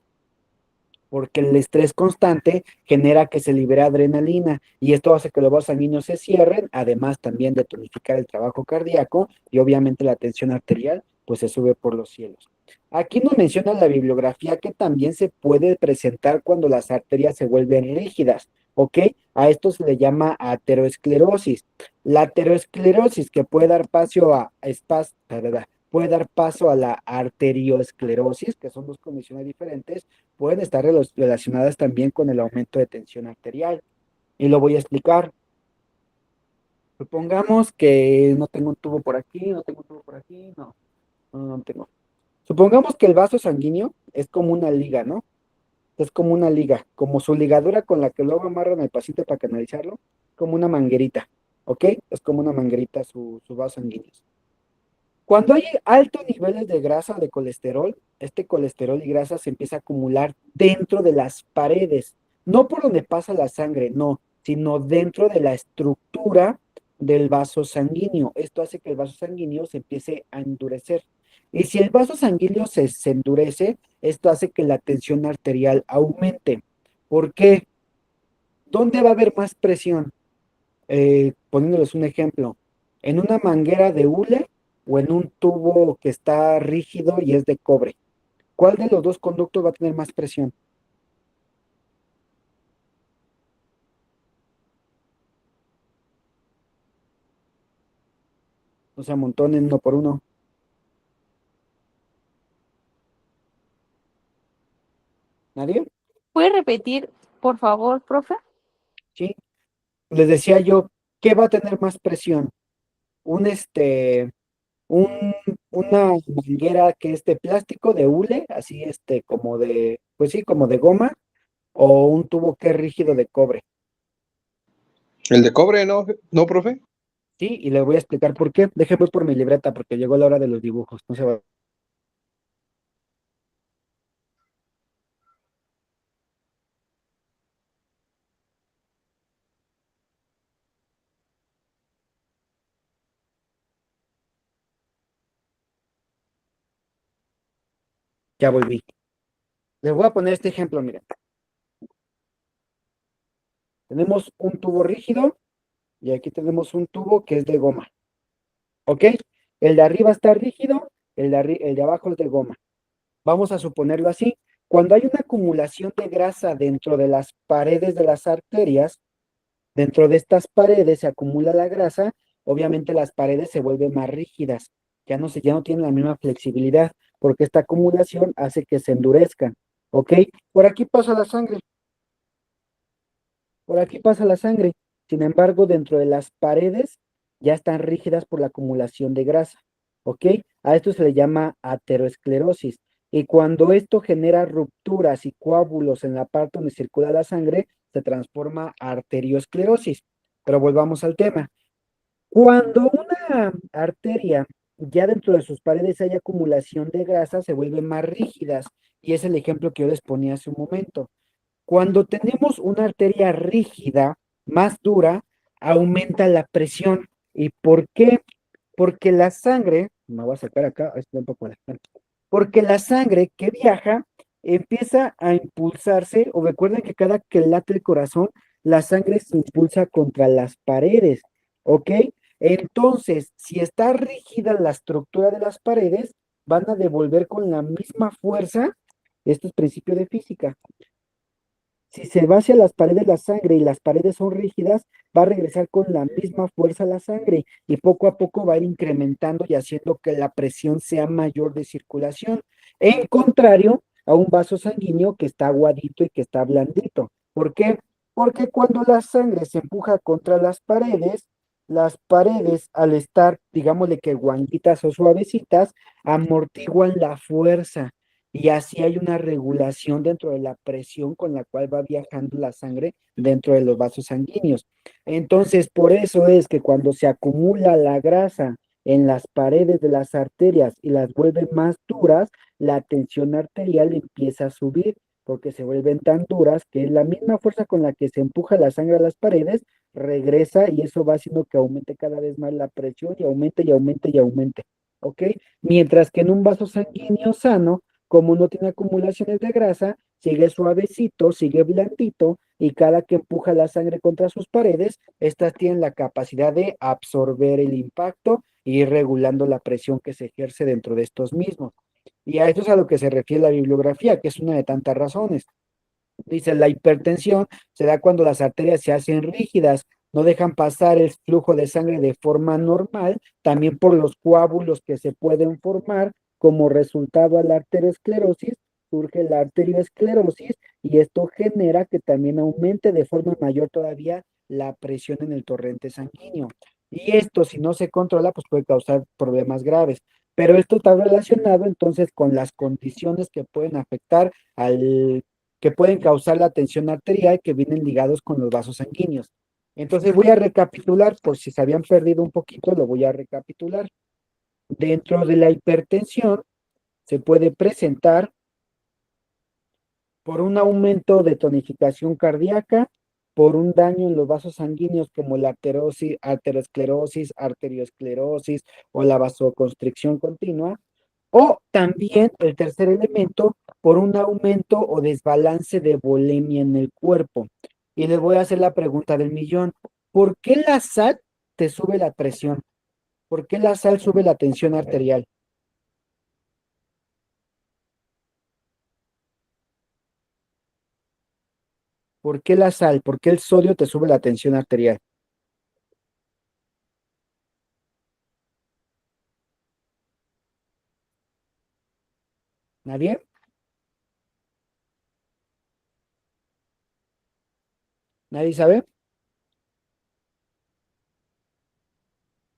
Porque el estrés constante genera que se libere adrenalina y esto hace que los vasos sanguíneos se cierren, además también de tonificar el trabajo cardíaco y obviamente la tensión arterial pues se sube por los cielos. Aquí nos menciona la bibliografía que también se puede presentar cuando las arterias se vuelven rígidas, ¿ok? A esto se le llama ateroesclerosis. La ateroesclerosis que puede dar paso a puede dar paso a la arterioesclerosis, que son dos condiciones diferentes, pueden estar relacionadas también con el aumento de tensión arterial. Y lo voy a explicar. Supongamos que no tengo un tubo por aquí, no tengo un tubo por aquí, no tengo. Supongamos que el vaso sanguíneo es como una liga, ¿no? Es como una liga, como su ligadura con la que luego amarran al paciente para canalizarlo, como una manguerita, ¿ok? Es como una manguerita su vaso sanguíneo. Cuando hay altos niveles de grasa o de colesterol, este colesterol y grasa se empieza a acumular dentro de las paredes, no por donde pasa la sangre, no, sino dentro de la estructura del vaso sanguíneo. Esto hace que el vaso sanguíneo se empiece a endurecer. Y si el vaso sanguíneo se endurece, esto hace que la tensión arterial aumente. ¿Por qué? ¿Dónde va a haber más presión? Poniéndoles un ejemplo, en una manguera de hule o en un tubo que está rígido y es de cobre. ¿Cuál de los dos conductos va a tener más presión? O sea, amontonen uno por uno. ¿Nadie? ¿Puede repetir, por favor, profe? ¿Sí? Les decía yo, ¿qué va a tener más presión? Un un, una manguera que es de plástico, de hule, así como de, pues sí, como de goma, o un tubo que es rígido de cobre. El de cobre, ¿no? ¿No, profe? Sí, y les voy a explicar por qué. Déjenme por mi libreta porque llegó la hora de los dibujos. No se va. Ya volví. Les voy a poner este ejemplo, miren. Tenemos un tubo rígido y aquí tenemos un tubo que es de goma. ¿Ok? El de arriba está rígido, el de abajo es de goma. Vamos a suponerlo así. Cuando hay una acumulación de grasa dentro de las paredes de las arterias, dentro de estas paredes se acumula la grasa, obviamente las paredes se vuelven más rígidas, ya no tienen la misma flexibilidad, porque esta acumulación hace que se endurezcan, ¿ok? Por aquí pasa la sangre, por aquí pasa la sangre, sin embargo, dentro de las paredes ya están rígidas por la acumulación de grasa, ¿ok? A esto se le llama ateroesclerosis. Y cuando esto genera rupturas y coágulos en la parte donde circula la sangre, se transforma a arteriosclerosis. Pero volvamos al tema. Cuando una arteria ya dentro de sus paredes hay acumulación de grasa, se vuelven más rígidas. Y es el ejemplo que yo les ponía hace un momento. Cuando tenemos una arteria rígida, más dura, aumenta la presión. ¿Y por qué? Porque la sangre, me voy a sacar acá, un poco porque la sangre que viaja empieza a impulsarse, o recuerden que cada que late el corazón, la sangre se impulsa contra las paredes, ¿ok? Entonces, si está rígida la estructura de las paredes, van a devolver con la misma fuerza, esto es principio de física. Si se va hacia las paredes la sangre y las paredes son rígidas, va a regresar con la misma fuerza la sangre y poco a poco va a ir incrementando y haciendo que la presión sea mayor de circulación. En contrario a un vaso sanguíneo que está aguadito y que está blandito. ¿Por qué? Porque cuando la sangre se empuja contra las paredes al estar, digámosle que guanguitas o suavecitas, amortiguan la fuerza y así hay una regulación dentro de la presión con la cual va viajando la sangre dentro de los vasos sanguíneos. Entonces, por eso es que cuando se acumula la grasa en las paredes de las arterias y las vuelve más duras, la tensión arterial empieza a subir porque se vuelven tan duras que la misma fuerza con la que se empuja la sangre a las paredes regresa y eso va haciendo que aumente cada vez más la presión y aumente y aumente y aumente. ¿Ok? Mientras que en un vaso sanguíneo sano, como no tiene acumulaciones de grasa, sigue suavecito, sigue blandito y cada que empuja la sangre contra sus paredes, estas tienen la capacidad de absorber el impacto y ir regulando la presión que se ejerce dentro de estos mismos. Y a esto es a lo que se refiere la bibliografía, que es una de tantas razones. Dice, la hipertensión se da cuando las arterias se hacen rígidas, no dejan pasar el flujo de sangre de forma normal, también por los coágulos que se pueden formar como resultado a la arteriosclerosis, surge la arteriosclerosis y esto genera que también aumente de forma mayor todavía la presión en el torrente sanguíneo. Y esto, si no se controla, pues puede causar problemas graves. Pero esto está relacionado entonces con las condiciones que pueden afectar que pueden causar la tensión arterial que vienen ligados con los vasos sanguíneos. Entonces voy a recapitular, por si se habían perdido un poquito, lo voy a recapitular. Dentro de la hipertensión se puede presentar por un aumento de tonificación cardíaca, por un daño en los vasos sanguíneos como la arteriosclerosis o la vasoconstricción continua, o también el tercer elemento, por un aumento o desbalance de volemia en el cuerpo. Y les voy a hacer la pregunta del millón. ¿Por qué la sal te sube la presión? ¿Por qué la sal sube la tensión arterial? ¿Por qué la sal? ¿Por qué el sodio te sube la tensión arterial? ¿Nadie? ¿Nadie sabe?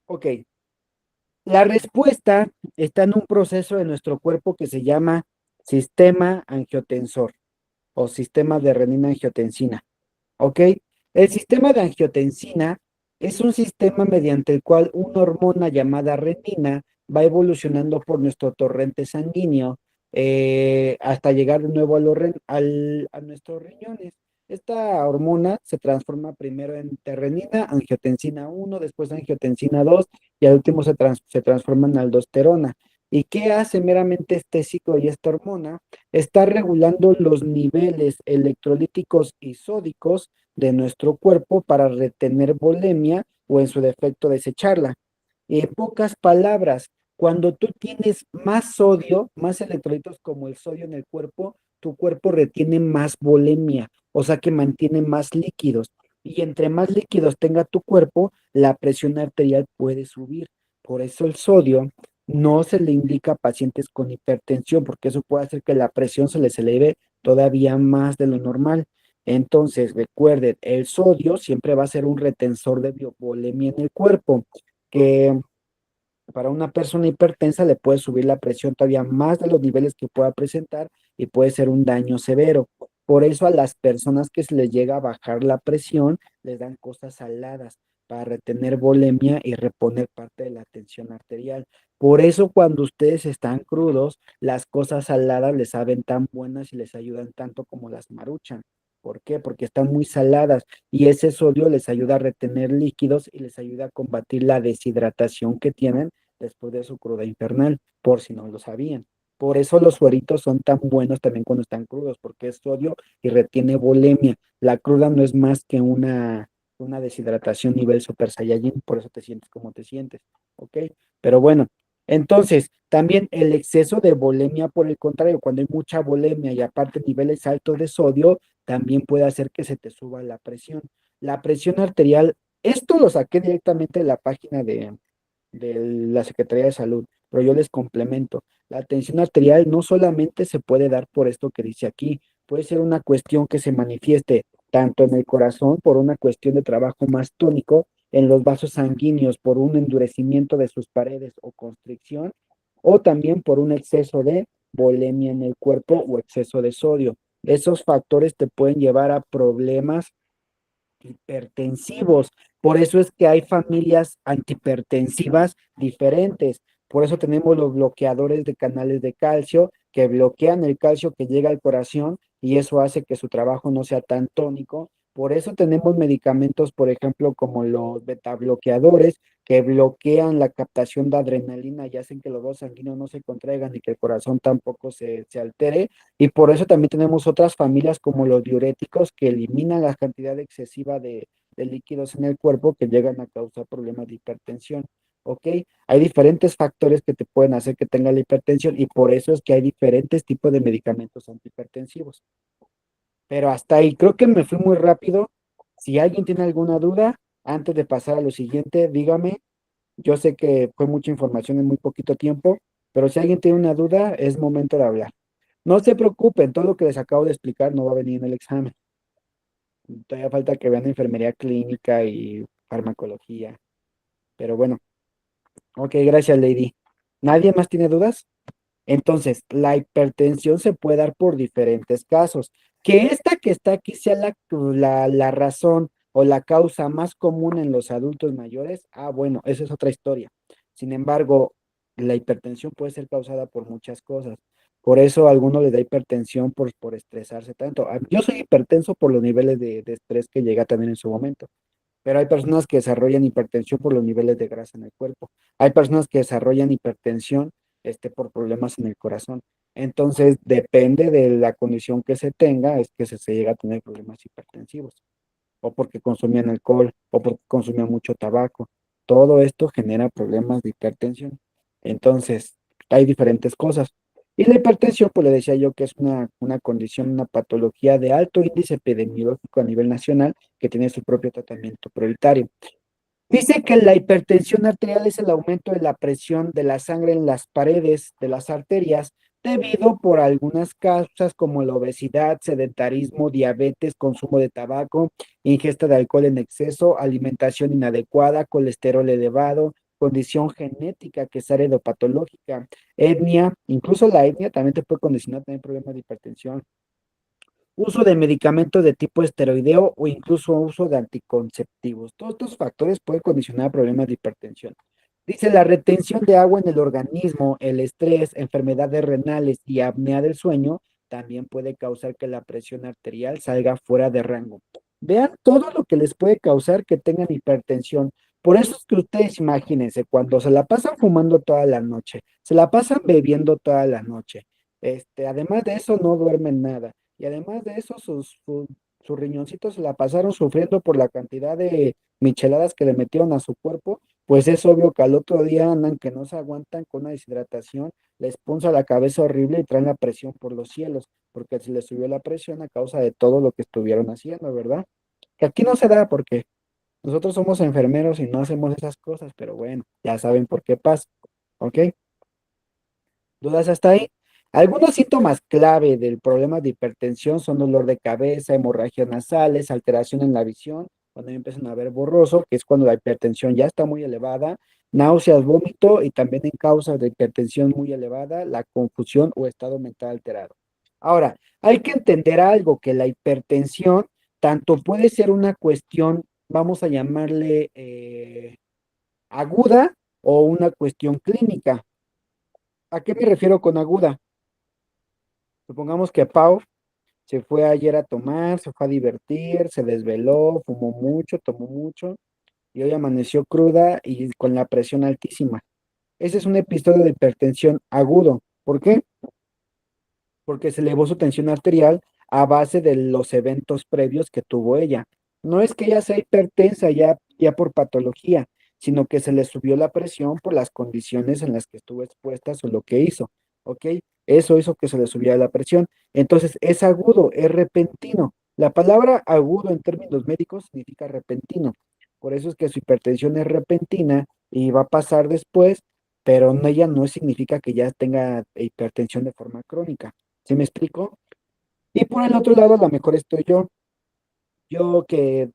Ok. La respuesta está en un proceso de nuestro cuerpo que se llama sistema angiotensor o sistema de renina-angiotensina. ¿Ok? El sistema de angiotensina es un sistema mediante el cual una hormona llamada renina va evolucionando por nuestro torrente sanguíneo hasta llegar de nuevo a nuestros riñones. Esta hormona se transforma primero en terrenina, angiotensina 1, después angiotensina 2 y al último se transforma en aldosterona. ¿Y qué hace meramente este ciclo y esta hormona? Está regulando los niveles electrolíticos y sódicos de nuestro cuerpo para retener volemia o en su defecto desecharla. Y en pocas palabras, cuando tú tienes más sodio, más electrolitos como el sodio en el cuerpo, tu cuerpo retiene más volemia, o sea que mantiene más líquidos. Y entre más líquidos tenga tu cuerpo, la presión arterial puede subir. Por eso el sodio no se le indica a pacientes con hipertensión, porque eso puede hacer que la presión se les eleve todavía más de lo normal. Entonces, recuerden, el sodio siempre va a ser un retensor de volemia en el cuerpo, que Para una persona hipertensa le puede subir la presión todavía más de los niveles que pueda presentar y puede ser un daño severo. Por eso a las personas que se les llega a bajar la presión, les dan cosas saladas para retener volemia y reponer parte de la tensión arterial. Por eso cuando ustedes están crudos, las cosas saladas les saben tan buenas y les ayudan tanto como las maruchan. ¿Por qué? Porque están muy saladas y ese sodio les ayuda a retener líquidos y les ayuda a combatir la deshidratación que tienen después de su cruda infernal, por si no lo sabían. Por eso los sueritos son tan buenos también cuando están crudos, porque es sodio y retiene volemia. La cruda no es más que una deshidratación nivel Super Saiyajin, por eso te sientes como te sientes, ¿ok? Pero bueno, entonces, también el exceso de volemia, por el contrario, cuando hay mucha volemia y aparte niveles altos de sodio, también puede hacer que se te suba la presión. La presión arterial, esto lo saqué directamente de la página de la Secretaría de Salud, pero yo les complemento. La tensión arterial no solamente se puede dar por esto que dice aquí, puede ser una cuestión que se manifieste tanto en el corazón por una cuestión de trabajo más tónico, en los vasos sanguíneos por un endurecimiento de sus paredes o constricción, o también por un exceso de volemia en el cuerpo o exceso de sodio. Esos factores te pueden llevar a problemas hipertensivos. Por eso es que hay familias antihipertensivas diferentes. Por eso tenemos los bloqueadores de canales de calcio que bloquean el calcio que llega al corazón y eso hace que su trabajo no sea tan tónico. Por eso tenemos medicamentos, por ejemplo, como los betabloqueadores que bloquean la captación de adrenalina y hacen que los vasos sanguíneos no se contraigan y que el corazón tampoco se altere. Y por eso también tenemos otras familias como los diuréticos que eliminan la cantidad excesiva de líquidos en el cuerpo que llegan a causar problemas de hipertensión. ¿Ok? Hay diferentes factores que te pueden hacer que tenga la hipertensión y por eso es que hay diferentes tipos de medicamentos antihipertensivos. Pero hasta ahí, creo que me fui muy rápido. Si alguien tiene alguna duda, antes de pasar a lo siguiente, dígame. Yo sé que fue mucha información en muy poquito tiempo, pero si alguien tiene una duda, es momento de hablar. No se preocupen, todo lo que les acabo de explicar no va a venir en el examen. Todavía falta que vean enfermería clínica y farmacología. Pero bueno, ok, gracias, Lady. ¿Nadie más tiene dudas? Entonces, la hipertensión se puede dar por diferentes casos. Que esta que está aquí sea la razón o la causa más común en los adultos mayores, bueno, esa es otra historia. Sin embargo, la hipertensión puede ser causada por muchas cosas. Por eso a algunos les da hipertensión por estresarse tanto. Yo soy hipertenso por los niveles de estrés que llega también en su momento. Pero hay personas que desarrollan hipertensión por los niveles de grasa en el cuerpo. Hay personas que desarrollan hipertensión por problemas en el corazón. Entonces, depende de la condición que se tenga, es que se llega a tener problemas hipertensivos, o porque consumían alcohol, o porque consumían mucho tabaco. Todo esto genera problemas de hipertensión. Entonces, hay diferentes cosas. Y la hipertensión, pues le decía yo que es una condición, una patología de alto índice epidemiológico a nivel nacional que tiene su propio tratamiento prioritario. Dice que la hipertensión arterial es el aumento de la presión de la sangre en las paredes de las arterias debido por algunas causas como la obesidad, sedentarismo, diabetes, consumo de tabaco, ingesta de alcohol en exceso, alimentación inadecuada, colesterol elevado, condición genética que es heredopatológica, etnia, incluso la etnia también te puede condicionar también problemas de hipertensión, uso de medicamentos de tipo esteroideo o incluso uso de anticonceptivos. Todos estos factores pueden condicionar problemas de hipertensión. Dice, la retención de agua en el organismo, el estrés, enfermedades renales y apnea del sueño también puede causar que la presión arterial salga fuera de rango. Vean todo lo que les puede causar que tengan hipertensión. Por eso es que ustedes imagínense, cuando se la pasan fumando toda la noche, se la pasan bebiendo toda la noche, además de eso no duermen nada. Y además de eso, sus riñoncitos se la pasaron sufriendo por la cantidad de micheladas que le metieron a su cuerpo, pues es obvio que al otro día andan que no se aguantan con una deshidratación, les punza la cabeza horrible y traen la presión por los cielos, porque se les subió la presión a causa de todo lo que estuvieron haciendo, ¿verdad? Que aquí no se da porque nosotros somos enfermeros y no hacemos esas cosas, pero bueno, ya saben por qué pasa, ¿ok? ¿Dudas hasta ahí? Algunos síntomas clave del problema de hipertensión son dolor de cabeza, hemorragias nasales, alteración en la visión, cuando ya empiezan a ver borroso, que es cuando la hipertensión ya está muy elevada, náuseas, vómito y también en causas de hipertensión muy elevada, la confusión o estado mental alterado. Ahora, hay que entender algo, que la hipertensión tanto puede ser una cuestión, vamos a llamarle aguda o una cuestión clínica. ¿A qué me refiero con aguda? Supongamos que Pau se fue ayer a tomar, se fue a divertir, se desveló, fumó mucho, tomó mucho y hoy amaneció cruda y con la presión altísima. Ese es un episodio de hipertensión agudo. ¿Por qué? Porque se elevó su tensión arterial a base de los eventos previos que tuvo ella. No es que ella sea hipertensa ya por patología, sino que se le subió la presión por las condiciones en las que estuvo expuesta o lo que hizo, ¿ok? Eso hizo que se le subiera la presión. Entonces, es agudo, es repentino. La palabra agudo en términos médicos significa repentino. Por eso es que su hipertensión es repentina y va a pasar después, pero ella no significa que ya tenga hipertensión de forma crónica. ¿Sí me explico? Y por el otro lado, a lo mejor estoy yo. Yo que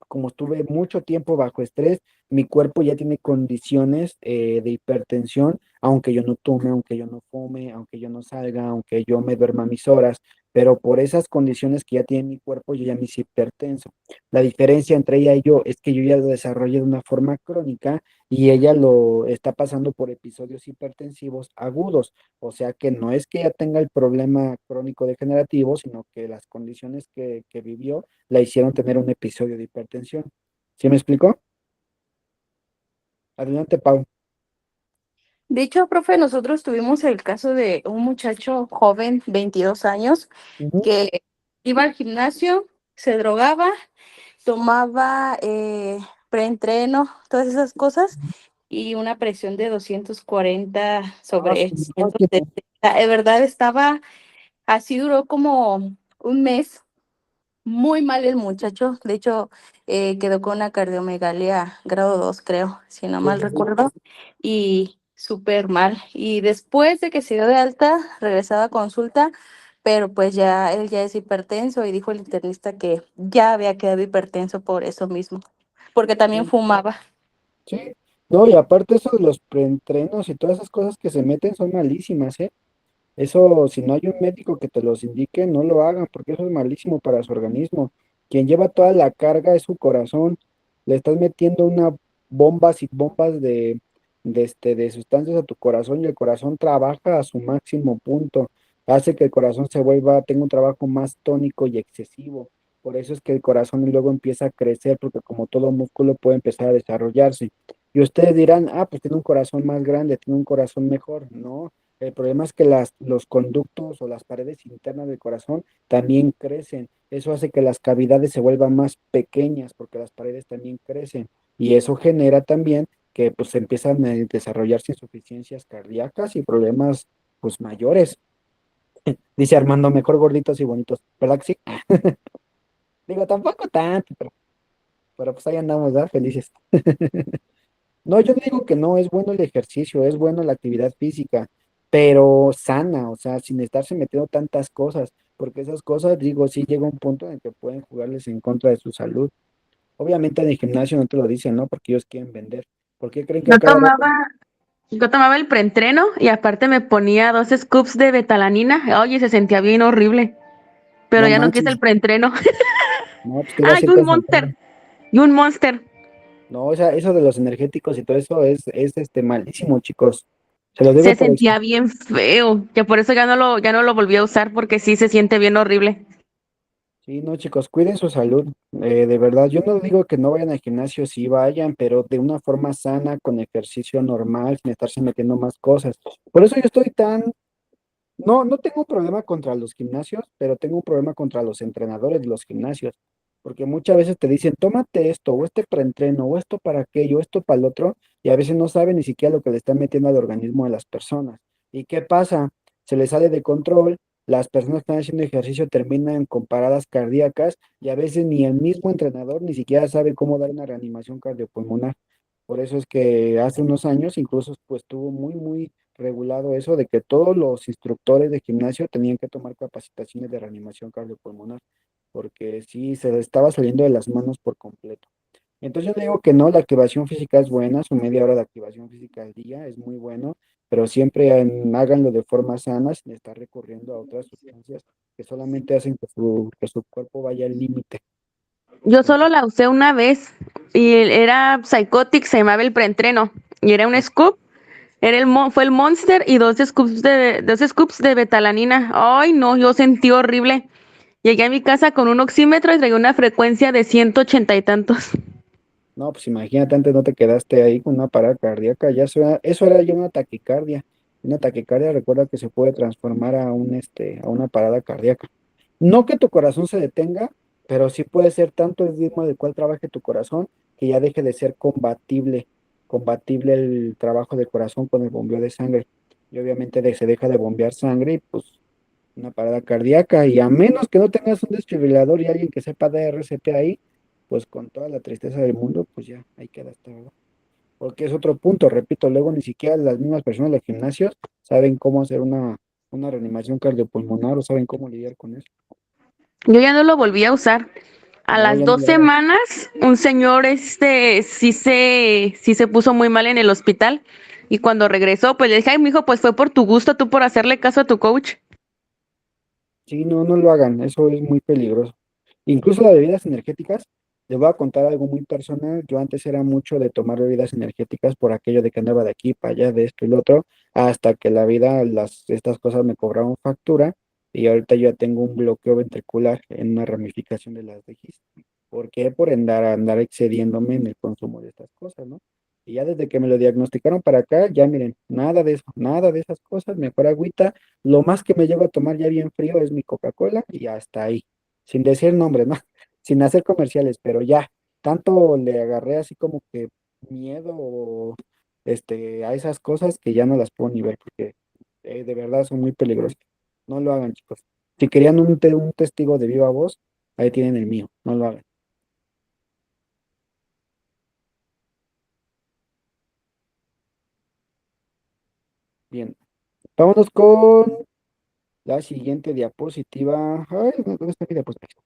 como estuve mucho tiempo bajo estrés, mi cuerpo ya tiene condiciones de hipertensión, aunque yo no tome, aunque yo no fume, aunque yo no salga, aunque yo me duerma mis horas, pero por esas condiciones que ya tiene mi cuerpo, yo ya me hice hipertenso. La diferencia entre ella y yo es que yo ya lo desarrollé de una forma crónica y ella lo está pasando por episodios hipertensivos agudos. O sea que no es que ella tenga el problema crónico degenerativo, sino que las condiciones que vivió la hicieron tener un episodio de hipertensión. ¿Sí me explicó? Adelante, Pau. De hecho, profe, nosotros tuvimos el caso de un muchacho joven, 22 años, Ujú. que iba al gimnasio, se drogaba, tomaba preentreno, todas esas cosas, y una presión de 240 Ah, sobre su 170. De verdad estaba, así duró como un mes. Muy mal el muchacho, de hecho, quedó con una cardiomegalia grado 2 creo, si no mal máquina. recuerdo, y súper mal. Y después de que se dio de alta, regresaba a consulta, pero pues ya él ya es hipertenso y dijo el internista que ya había quedado hipertenso por eso mismo, porque también Sí, fumaba. sí. No, y aparte eso de los preentrenos y todas esas cosas que se meten son malísimas, ¿eh? Eso, si no hay un médico que te los indique, no lo hagan, porque eso es malísimo para su organismo. Quien lleva toda la carga es su corazón. Le estás metiendo una bombas y bombas de sustancias a tu corazón y el corazón trabaja a su máximo punto. Hace que el corazón tenga un trabajo más tónico y excesivo. Por eso es que el corazón luego empieza a crecer, porque como todo músculo puede empezar a desarrollarse. Y ustedes dirán, ah, pues tiene un corazón más grande, tiene un corazón mejor. No, el problema es que los conductos o las paredes internas del corazón también crecen. Eso hace que las cavidades se vuelvan más pequeñas porque las paredes también crecen. Y eso genera también que pues empiezan a desarrollarse insuficiencias cardíacas y problemas pues mayores. Dice Armando, mejor gorditos y bonitos. ¿Verdad que sí? Digo, tampoco tanto, pero pues ahí andamos, ¿verdad? Felices. No, yo no digo que no, es bueno el ejercicio, es bueno la actividad física, pero sana, o sea, sin estarse metiendo tantas cosas, porque esas cosas, digo, sí llega un punto en el que pueden jugarles en contra de su salud. Obviamente en el gimnasio no te lo dicen, ¿no? Porque ellos quieren vender. ¿Por qué creen que a Yo cada rato? tomaba, yo tomaba el preentreno y aparte me ponía 2 scoops de betalanina. Oye, se sentía bien horrible, pero No ya no quise manches, el preentreno. no, pues te iba a Ah, y hacer un saludable. Monster, y un Monster. No, o sea, eso de los energéticos y todo eso es malísimo, chicos. Se lo digo Se por eso. sentía bien feo, que por eso ya no lo volví a usar porque sí se siente bien horrible. Sí, no, chicos, cuiden su salud, de verdad. Yo no digo que no vayan al gimnasio, sí vayan, pero de una forma sana, con ejercicio normal, sin estarse metiendo más cosas. Por eso yo estoy no tengo un problema contra los gimnasios, pero tengo un problema contra los entrenadores de los gimnasios, porque muchas veces te dicen, tómate esto, o este preentreno, o esto para aquello, o esto para el otro, y a veces no saben ni siquiera lo que le están metiendo al organismo de las personas. ¿Y qué pasa? Se les sale de control, las personas que están haciendo ejercicio terminan con paradas cardíacas, y a veces ni el mismo entrenador ni siquiera sabe cómo dar una reanimación cardiopulmonar. Por eso es que hace unos años incluso pues estuvo muy regulado eso de que todos los instructores de gimnasio tenían que tomar capacitaciones de reanimación cardiopulmonar, porque sí se le estaba saliendo de las manos por completo. Entonces yo digo que no, la activación física es buena, su media hora de activación física al día es muy bueno, pero siempre háganlo de forma sana sin estar recurriendo a otras sustancias que solamente hacen que su cuerpo vaya al límite. Yo solo Entonces, la usé una vez y era Psychotic, se llamaba el preentreno y era un no, scoop. Fue el Monster y dos scoops de betalanina. Ay, no, yo sentí horrible. Llegué a mi casa con un oxímetro y traía una frecuencia de 180 y tantos. no, pues imagínate, antes no te quedaste ahí con una parada cardíaca, ya eso era ya una taquicardia. Una taquicardia, recuerda que se puede transformar a una parada cardíaca. No que tu corazón se detenga, pero sí puede ser tanto el ritmo del cual trabaje tu corazón que ya deje de ser compatible el trabajo del corazón con el bombeo de sangre. Y obviamente se deja de bombear sangre y pues una parada cardíaca. Y a menos que no tengas un desfibrilador y alguien que sepa de RCP ahí, pues con toda la tristeza del mundo, pues ya, ahí quedaste, ¿verdad? Porque es otro punto, repito, luego ni siquiera las mismas personas de los gimnasios saben cómo hacer una reanimación cardiopulmonar o saben cómo lidiar con eso. Yo ya no lo volví a usar. A No, las ya no dos lo hagan. semanas, un señor sí se puso muy mal en el hospital. Y cuando regresó, pues le dije, ay, mijo, pues fue por tu gusto, tú por hacerle caso a tu coach. Sí, no, no lo hagan, eso es muy peligroso. Incluso las bebidas energéticas, les voy a contar algo muy personal. Yo antes era mucho de tomar bebidas energéticas por aquello de que andaba de aquí para allá, de esto y lo otro, hasta que la vida, estas cosas me cobraron factura y ahorita yo ya tengo un bloqueo ventricular en una ramificación de las vejez. ¿Por qué? Por andar excediéndome en el consumo de estas cosas, ¿no? Y ya desde que me lo diagnosticaron para acá, ya miren, nada de eso, nada de esas cosas, mejor agüita. Lo más que me llevo a tomar ya bien frío es mi Coca-Cola y hasta ahí, sin decir nombres, ¿no? Sin hacer comerciales, pero ya, tanto le agarré así como que miedo a esas cosas que ya no las puedo ni ver porque de verdad son muy peligrosas. No lo hagan, chicos. Si querían un testigo de viva voz, ahí tienen el mío, no lo hagan. Bien, vámonos con la siguiente diapositiva. Ay, ¿dónde está mi diapositiva?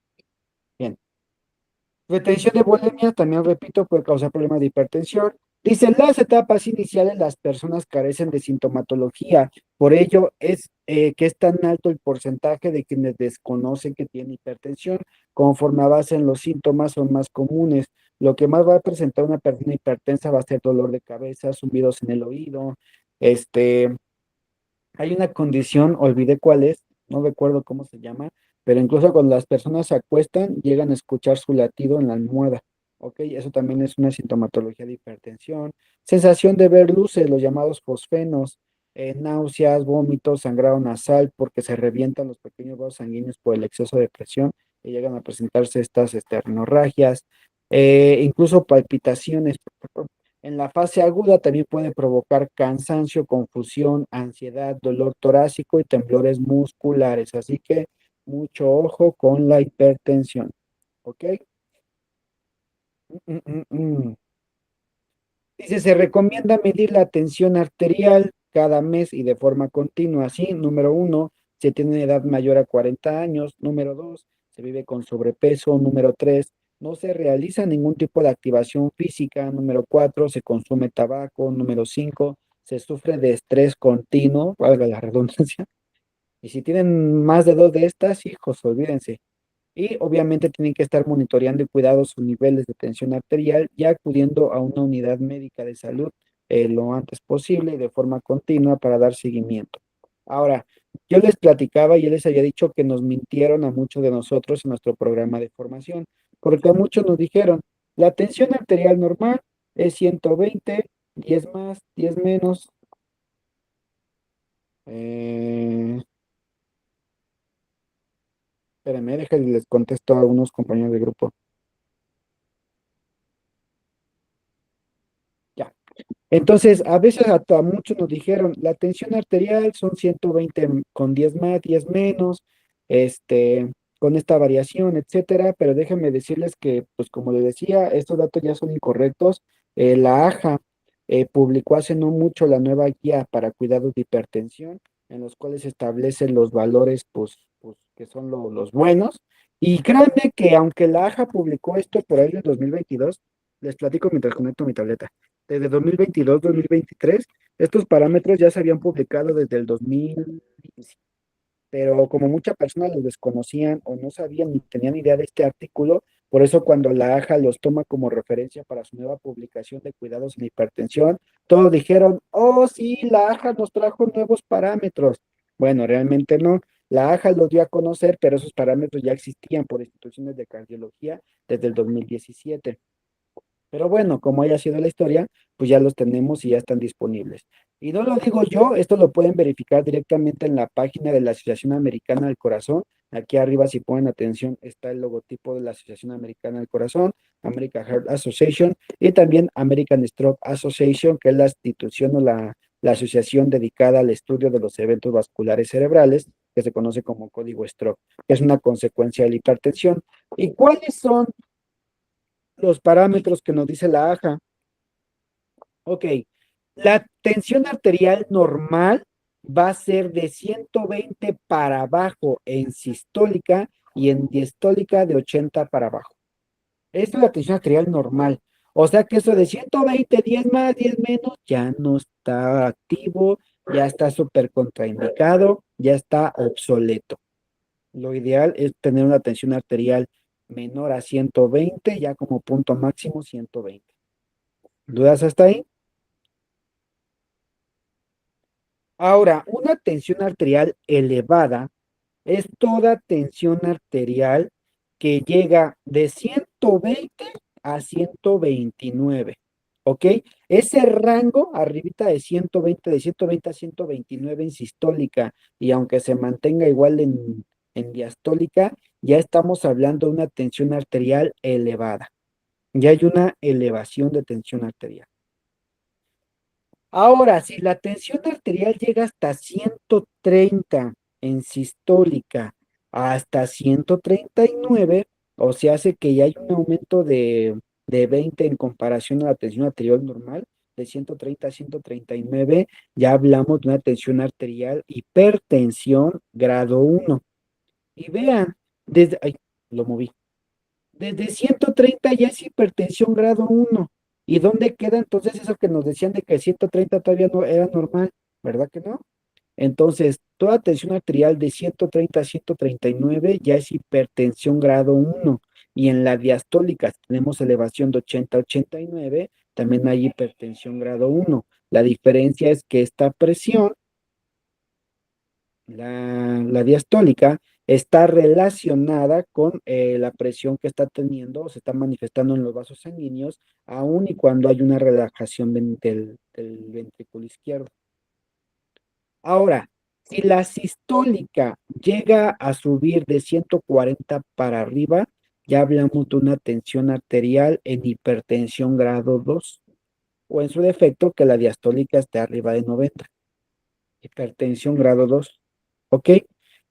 Bien. Retención de bulimia, también repito, puede causar problemas de hipertensión. Dice, en las etapas iniciales las personas carecen de sintomatología, por ello es que es tan alto el porcentaje de quienes desconocen que tienen hipertensión. Conforme avancen los síntomas son más comunes. Lo que más va a presentar una persona hipertensa va a ser dolor de cabeza, zumbidos en el oído. Este, Hay una condición, olvidé cuál es, no recuerdo cómo se llama, pero incluso cuando las personas se acuestan, llegan a escuchar su latido en la almohada. Ok, eso también es una sintomatología de hipertensión. Sensación de ver luces, los llamados fosfenos, náuseas, vómitos, sangrado nasal, porque se revientan los pequeños vasos sanguíneos por el exceso de presión y llegan a presentarse estas hemorragias, incluso palpitaciones. En la fase aguda también puede provocar cansancio, confusión, ansiedad, dolor torácico y temblores musculares. Así que mucho ojo con la hipertensión. ¿Ok? Mm, mm, mm. Dice, se recomienda medir la tensión arterial cada mes y de forma continua. Así, número uno, se tiene una edad mayor a 40 años. Número dos, se vive con sobrepeso. Número tres, no se realiza ningún tipo de activación física. Número cuatro, se consume tabaco. Número cinco, se sufre de estrés continuo, valga la redundancia. Y si tienen más de dos de estas, hijos, olvídense. Y obviamente tienen que estar monitoreando y cuidando sus niveles de tensión arterial y acudiendo a una unidad médica de salud lo antes posible y de forma continua para dar seguimiento. Ahora, yo les platicaba y yo les había dicho que nos mintieron a muchos de nosotros en nuestro programa de formación, porque a muchos nos dijeron, la tensión arterial normal es 120, 10 más, 10 menos. Eh, Espérenme, déjenme les contesto a unos compañeros de grupo. Ya. Entonces, a veces a muchos nos dijeron, la tensión arterial son 120 con 10 más, 10 menos, con esta variación, etcétera, pero déjenme decirles que, pues como les decía, estos datos ya son incorrectos. La AJA publicó hace no mucho la nueva guía para cuidados de hipertensión, en los cuales establecen los valores, pues que son los buenos. Y créanme que aunque la AJA publicó esto por ahí en 2022, Les platico mientras conecto mi tableta. Desde 2022-2023, estos parámetros ya se habían publicado desde el 2015, pero como muchas personas los desconocían o no sabían ni tenían idea de este artículo, por eso cuando la AJA los toma como referencia para su nueva publicación de cuidados en hipertensión, todos dijeron, oh sí, la AJA nos trajo nuevos parámetros. Bueno, realmente no. La AJA los dio a conocer, pero esos parámetros ya existían por instituciones de cardiología desde el 2017. Pero bueno, como haya sido la historia, pues ya los tenemos y ya están disponibles. Y no lo digo yo, esto lo pueden verificar directamente en la página de la Asociación Americana del Corazón. Aquí arriba, si ponen atención, está el logotipo de la Asociación Americana del Corazón, American Heart Association, y también American Stroke Association, que es la institución o la asociación dedicada al estudio de los eventos vasculares cerebrales, que se conoce como código stroke, que es una consecuencia de la hipertensión. ¿Y cuáles son los parámetros que nos dice la AJA? Ok, la tensión arterial normal va a ser de 120 para abajo en sistólica y en diastólica de 80 para abajo. Esta es la tensión arterial normal. O sea que eso de 120, 10 más, 10 menos, ya no está activo, ya está súper contraindicado, ya está obsoleto. Lo ideal es tener una tensión arterial menor a 120, ya como punto máximo 120. ¿Dudas hasta ahí? Ahora, una tensión arterial elevada es toda tensión arterial que llega de 120 a 129, ¿ok? Ese rango arribita de 120, de 120 a 129 en sistólica, y aunque se mantenga igual en diastólica, ya estamos hablando de una tensión arterial elevada. Ya hay una elevación de tensión arterial. Ahora, si la tensión arterial llega hasta 130 en sistólica, hasta 139, o se hace que ya hay un aumento de 20 en comparación a la tensión arterial normal, de 130 a 139, ya hablamos de una tensión arterial hipertensión grado 1. Y vean, ay, lo moví. Desde 130 ya es hipertensión grado 1. ¿Y dónde queda entonces eso que nos decían de que 130 todavía no era normal? ¿Verdad que no? Entonces, toda tensión arterial de 130 a 139 ya es hipertensión grado 1. Y en la diastólica, si tenemos elevación de 80 a 89, también hay hipertensión grado 1. La diferencia es que esta presión, la diastólica, está relacionada con la presión que está teniendo o se está manifestando en los vasos sanguíneos, aun y cuando hay una relajación del ventrículo izquierdo. Ahora, si la sistólica llega a subir de 140 para arriba, ya hablamos de una tensión arterial en hipertensión grado 2, o en su defecto que la diastólica esté arriba de 90. Hipertensión grado 2, ¿ok?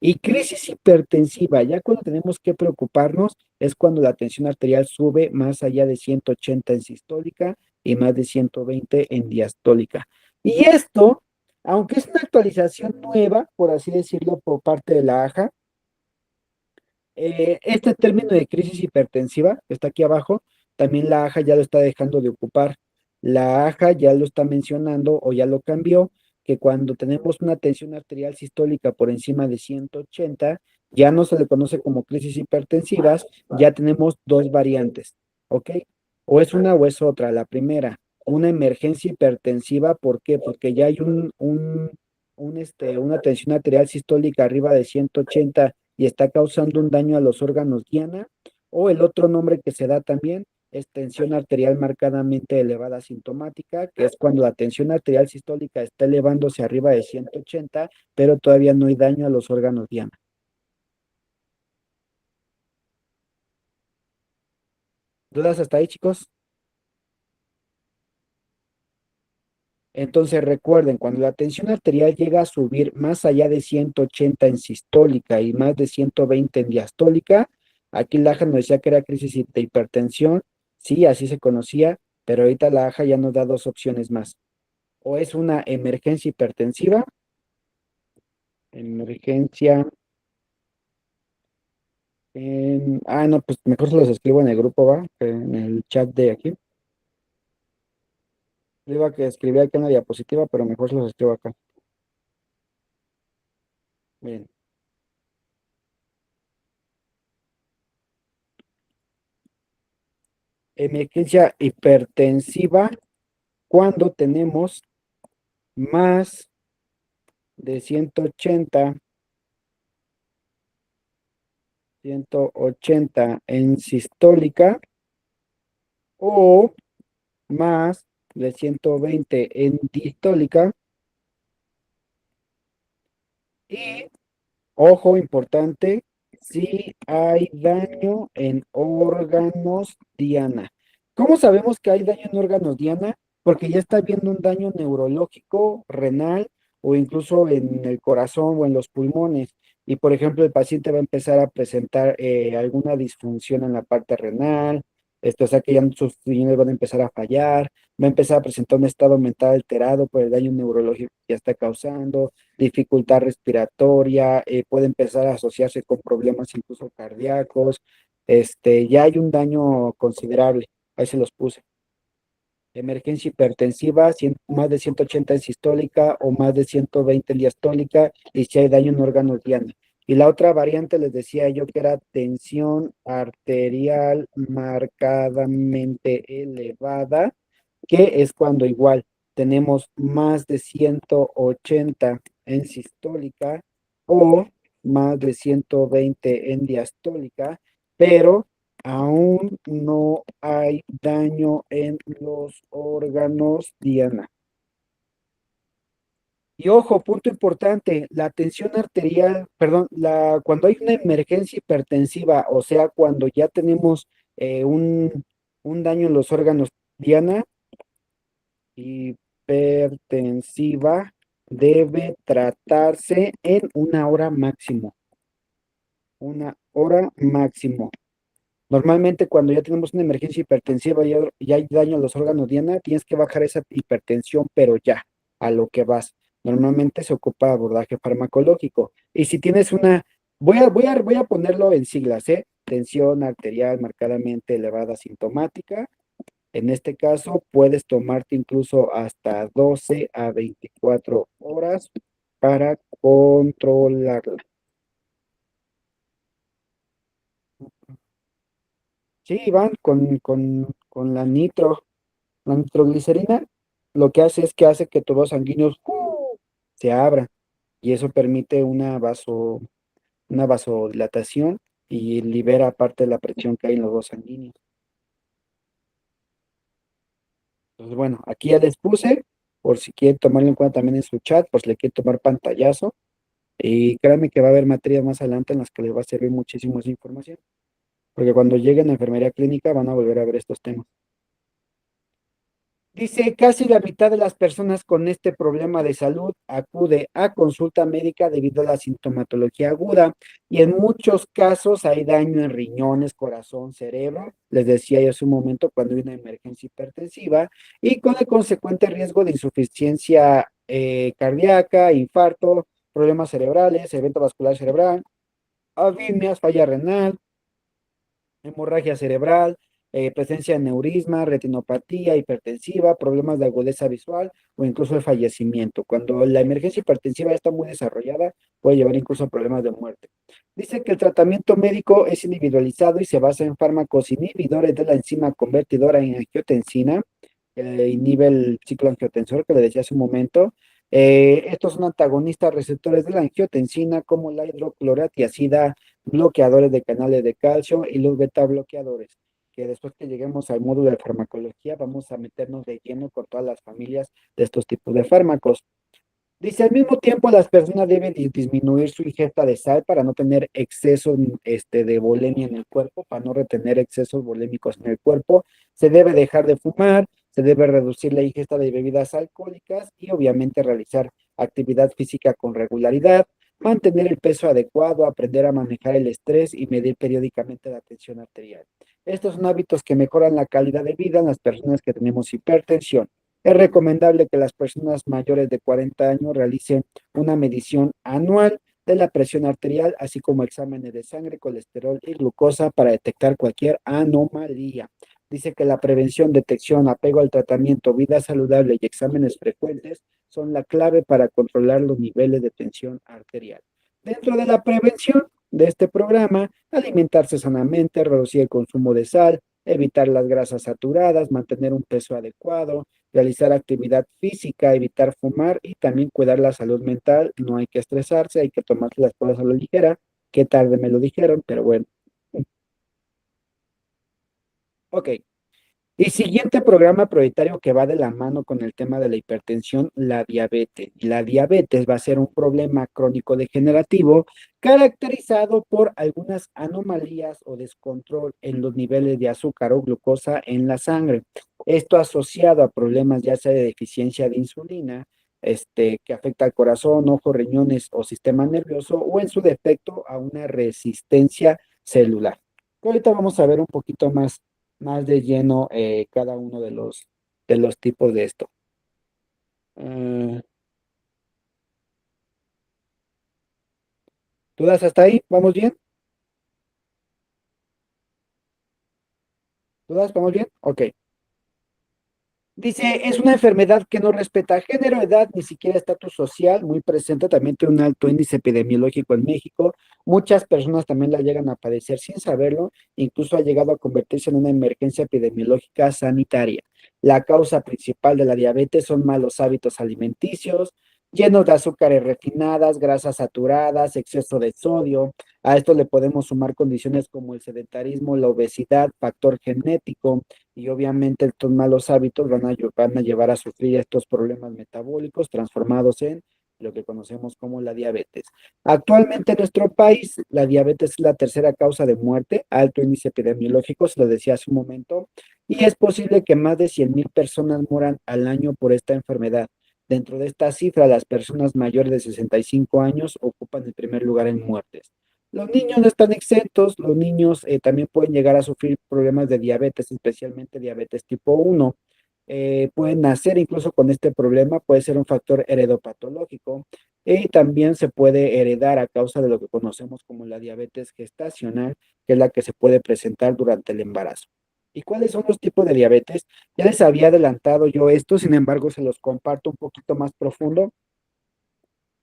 Y crisis hipertensiva, ya cuando tenemos que preocuparnos es cuando la tensión arterial sube más allá de 180 en sistólica y más de 120 en diastólica. Y esto, aunque es una actualización nueva, por así decirlo, por parte de la AJA, este término de crisis hipertensiva, que está aquí abajo, también la AJA ya lo está dejando de ocupar. La AJA ya lo está mencionando o ya lo cambió, que cuando tenemos una tensión arterial sistólica por encima de 180, ya no se le conoce como crisis hipertensivas, ya tenemos dos variantes, ¿ok? O es una o es otra. La primera, una emergencia hipertensiva, ¿por qué? Porque ya hay una tensión arterial sistólica arriba de 180 y está causando un daño a los órganos diana, o el otro nombre que se da también es tensión arterial marcadamente elevada sintomática, que es cuando la tensión arterial sistólica está elevándose arriba de 180, pero todavía no hay daño a los órganos diana. ¿Dudas hasta ahí, chicos? Entonces recuerden, cuando la tensión arterial llega a subir más allá de 180 en sistólica y más de 120 en diastólica, aquí la AJA nos decía que era crisis de hipertensión, sí, así se conocía, pero ahorita la AJA ya nos da dos opciones más. O es una emergencia hipertensiva, emergencia, no, pues mejor se los escribo en el grupo, ¿va? En el chat de aquí. Le iba a que escribir aquí en la diapositiva, pero mejor se los escribo acá. Bien. Emergencia hipertensiva cuando tenemos más de 180 en sistólica o más de 120 en distólica. Y, ojo importante, si hay daño en órganos diana. ¿Cómo sabemos que hay daño en órganos diana? Porque ya está habiendo un daño neurológico, renal o incluso en el corazón o en los pulmones. Y por ejemplo, el paciente va a empezar a presentar alguna disfunción en la parte renal, esto, o sea que ya sus riñones van a empezar a fallar, va a empezar a presentar un estado mental alterado por el daño neurológico que ya está causando, dificultad respiratoria, puede empezar a asociarse con problemas incluso cardíacos, ya hay un daño considerable, ahí se los puse. Emergencia hipertensiva, más de 180 en sistólica o más de 120 en diastólica, y si hay daño en órganos diana. Y la otra variante les decía yo que era tensión arterial marcadamente elevada, que es cuando igual tenemos más de 180 en sistólica o más de 120 en diastólica, pero aún no hay daño en los órganos diana. Y ojo, punto importante, la tensión arterial, perdón, cuando hay una emergencia hipertensiva, o sea, cuando ya tenemos un daño en los órganos diana, hipertensiva, debe tratarse en una hora máximo. Una hora máximo. Normalmente cuando ya tenemos una emergencia hipertensiva y ya hay daño a los órganos diana, tienes que bajar esa hipertensión, pero ya, a lo que vas. Normalmente se ocupa abordaje farmacológico. Y si tienes voy a ponerlo en siglas, ¿eh? Tensión arterial marcadamente elevada sintomática. En este caso, puedes tomarte incluso hasta 12 a 24 horas para controlarla. Sí, Iván, con la nitroglicerina, lo que hace es que hace que tus vasos sanguíneos se abran y eso permite una vasodilatación y libera parte de la presión que hay en los vasos sanguíneos. Entonces, bueno, aquí ya les puse, por si quieren tomarlo en cuenta también en su chat, por si le quieren tomar pantallazo. Y créanme que va a haber materias más adelante en las que les va a servir muchísimo esa información, porque cuando lleguen a enfermería clínica van a volver a ver estos temas. Dice, casi la mitad de las personas con este problema de salud acude a consulta médica debido a la sintomatología aguda y en muchos casos hay daño en riñones, corazón, cerebro, les decía yo hace un momento cuando hay una emergencia hipertensiva y con el consecuente riesgo de insuficiencia cardíaca, infarto, problemas cerebrales, evento vascular cerebral, arritmias, falla renal, hemorragia cerebral, presencia de neurisma, retinopatía hipertensiva, problemas de agudeza visual o incluso el fallecimiento. Cuando la emergencia hipertensiva está muy desarrollada, puede llevar incluso a problemas de muerte. Dice que el tratamiento médico es individualizado y se basa en fármacos inhibidores de la enzima convertidora en angiotensina, inhibe el ciclo angiotensor que le decía hace un momento. Estos son antagonistas receptores de la angiotensina como la hidroclorotiazida, bloqueadores de canales de calcio y los beta bloqueadores, que después que lleguemos al módulo de farmacología vamos a meternos de lleno con todas las familias de estos tipos de fármacos. Dice, al mismo tiempo las personas deben disminuir su ingesta de sal para no tener exceso de bulimia en el cuerpo, para no retener excesos bulémicos en el cuerpo. Se debe dejar de fumar, se debe reducir la ingesta de bebidas alcohólicas y obviamente realizar actividad física con regularidad, mantener el peso adecuado, aprender a manejar el estrés y medir periódicamente la tensión arterial. Estos son hábitos que mejoran la calidad de vida en las personas que tenemos hipertensión. Es recomendable que las personas mayores de 40 años realicen una medición anual de la presión arterial, así como exámenes de sangre, colesterol y glucosa para detectar cualquier anomalía. Dice que la prevención, detección, apego al tratamiento, vida saludable y exámenes frecuentes son la clave para controlar los niveles de tensión arterial. Dentro de la prevención de este programa, alimentarse sanamente, reducir el consumo de sal, evitar las grasas saturadas, mantener un peso adecuado, realizar actividad física, evitar fumar y también cuidar la salud mental. No hay que estresarse, hay que tomarse las cosas a la ligera. Qué tarde me lo dijeron, pero bueno. Ok. Y siguiente programa prioritario que va de la mano con el tema de la hipertensión, la diabetes. La diabetes va a ser un problema crónico degenerativo caracterizado por algunas anomalías o descontrol en los niveles de azúcar o glucosa en la sangre. Esto asociado a problemas ya sea de deficiencia de insulina, que afecta al corazón, ojos, riñones o sistema nervioso, o en su defecto a una resistencia celular. Ahorita vamos a ver un poquito más de lleno cada uno de los tipos de esto. ¿Dudas hasta ahí? ¿Vamos bien? ¿Dudas? ¿Vamos bien? Ok. Dice, es una enfermedad que no respeta género, edad, ni siquiera estatus social, muy presente, también tiene un alto índice epidemiológico en México. Muchas personas también la llegan a padecer sin saberlo, incluso ha llegado a convertirse en una emergencia epidemiológica sanitaria. La causa principal de la diabetes son malos hábitos alimenticios, llenos de azúcares refinadas, grasas saturadas, exceso de sodio. A esto le podemos sumar condiciones como el sedentarismo, la obesidad, factor genético, y obviamente estos malos hábitos van a llevar a sufrir estos problemas metabólicos transformados en lo que conocemos como la diabetes. Actualmente en nuestro país, la diabetes es la tercera causa de muerte, alto índice epidemiológico, se lo decía hace un momento, y es posible que más de 100,000 personas mueran al año por esta enfermedad. Dentro de esta cifra, las personas mayores de 65 años ocupan el primer lugar en muertes. Los niños no están exentos, los niños también pueden llegar a sufrir problemas de diabetes, especialmente diabetes tipo 1. Pueden nacer incluso con este problema, puede ser un factor heredopatológico y también se puede heredar a causa de lo que conocemos como la diabetes gestacional, que es la que se puede presentar durante el embarazo. ¿Y cuáles son los tipos de diabetes? Ya les había adelantado yo esto, sin embargo, se los comparto un poquito más profundo.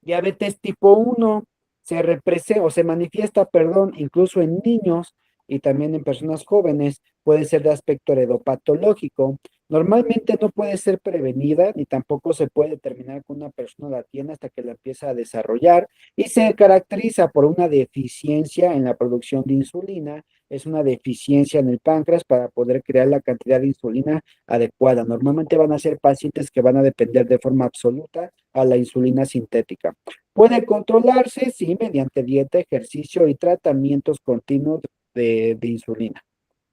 Diabetes tipo 1 se representa o se manifiesta, perdón, incluso en niños y también en personas jóvenes. Puede ser de aspecto heredopatológico. Normalmente no puede ser prevenida ni tampoco se puede determinar que una persona la tiene hasta que la empieza a desarrollar y se caracteriza por una deficiencia en la producción de insulina. Es una deficiencia en el páncreas para poder crear la cantidad de insulina adecuada. Normalmente van a ser pacientes que van a depender de forma absoluta a la insulina sintética. Puede controlarse, sí, mediante dieta, ejercicio y tratamientos continuos de insulina,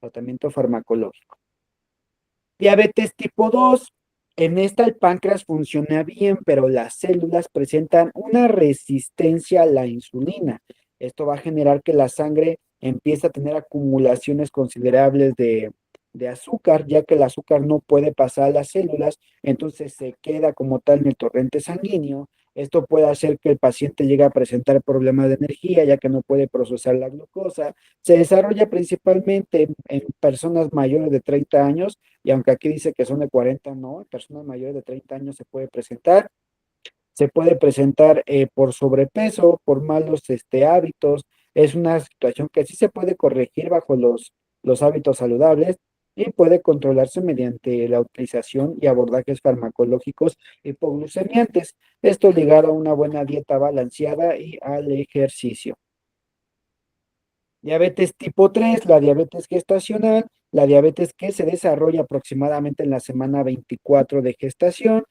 tratamiento farmacológico. Diabetes tipo 2. En esta el páncreas funciona bien, pero las células presentan una resistencia a la insulina. Esto va a generar que la sangre empiece a tener acumulaciones considerables de azúcar, ya que el azúcar no puede pasar a las células, entonces se queda como tal en el torrente sanguíneo. Esto puede hacer que el paciente llegue a presentar problemas de energía, ya que no puede procesar la glucosa. Se desarrolla principalmente en personas mayores de 30 años, y aunque aquí dice que son de 40, no, en personas mayores de 30 años se puede presentar. Se puede presentar por sobrepeso, por malos hábitos. Es una situación que sí se puede corregir bajo los hábitos saludables y puede controlarse mediante la utilización y abordajes farmacológicos hipoglucemiantes. Esto ligado a una buena dieta balanceada y al ejercicio. Diabetes tipo 3, la diabetes gestacional, la diabetes que se desarrolla aproximadamente en la semana 24 de gestación.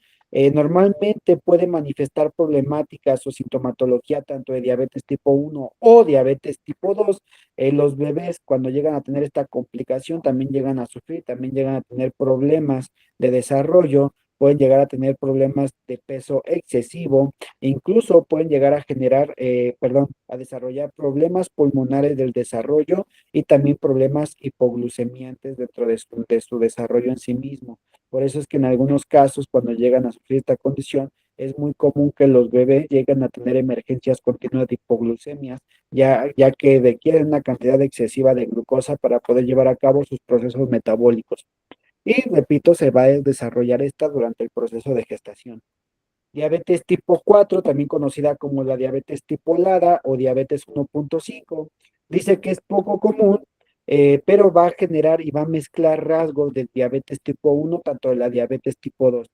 Normalmente puede manifestar problemáticas o sintomatología tanto de diabetes tipo 1 o diabetes tipo 2. Los bebés cuando llegan a tener esta complicación también llegan a sufrir, también llegan a tener problemas de desarrollo, pueden llegar a tener problemas de peso excesivo, incluso pueden llegar a generar, a desarrollar problemas pulmonares del desarrollo y también problemas hipoglucemiantes dentro de su desarrollo en sí mismo. Por eso es que en algunos casos, cuando llegan a sufrir esta condición, es muy común que los bebés lleguen a tener emergencias continuas de hipoglucemias, ya que requieren una cantidad excesiva de glucosa para poder llevar a cabo sus procesos metabólicos. Y repito, se va a desarrollar esta durante el proceso de gestación. Diabetes tipo 4, también conocida como la diabetes tipo LADA o diabetes 1.5, dice que es poco común, pero va a generar y va a mezclar rasgos del diabetes tipo 1, tanto de la diabetes tipo 2.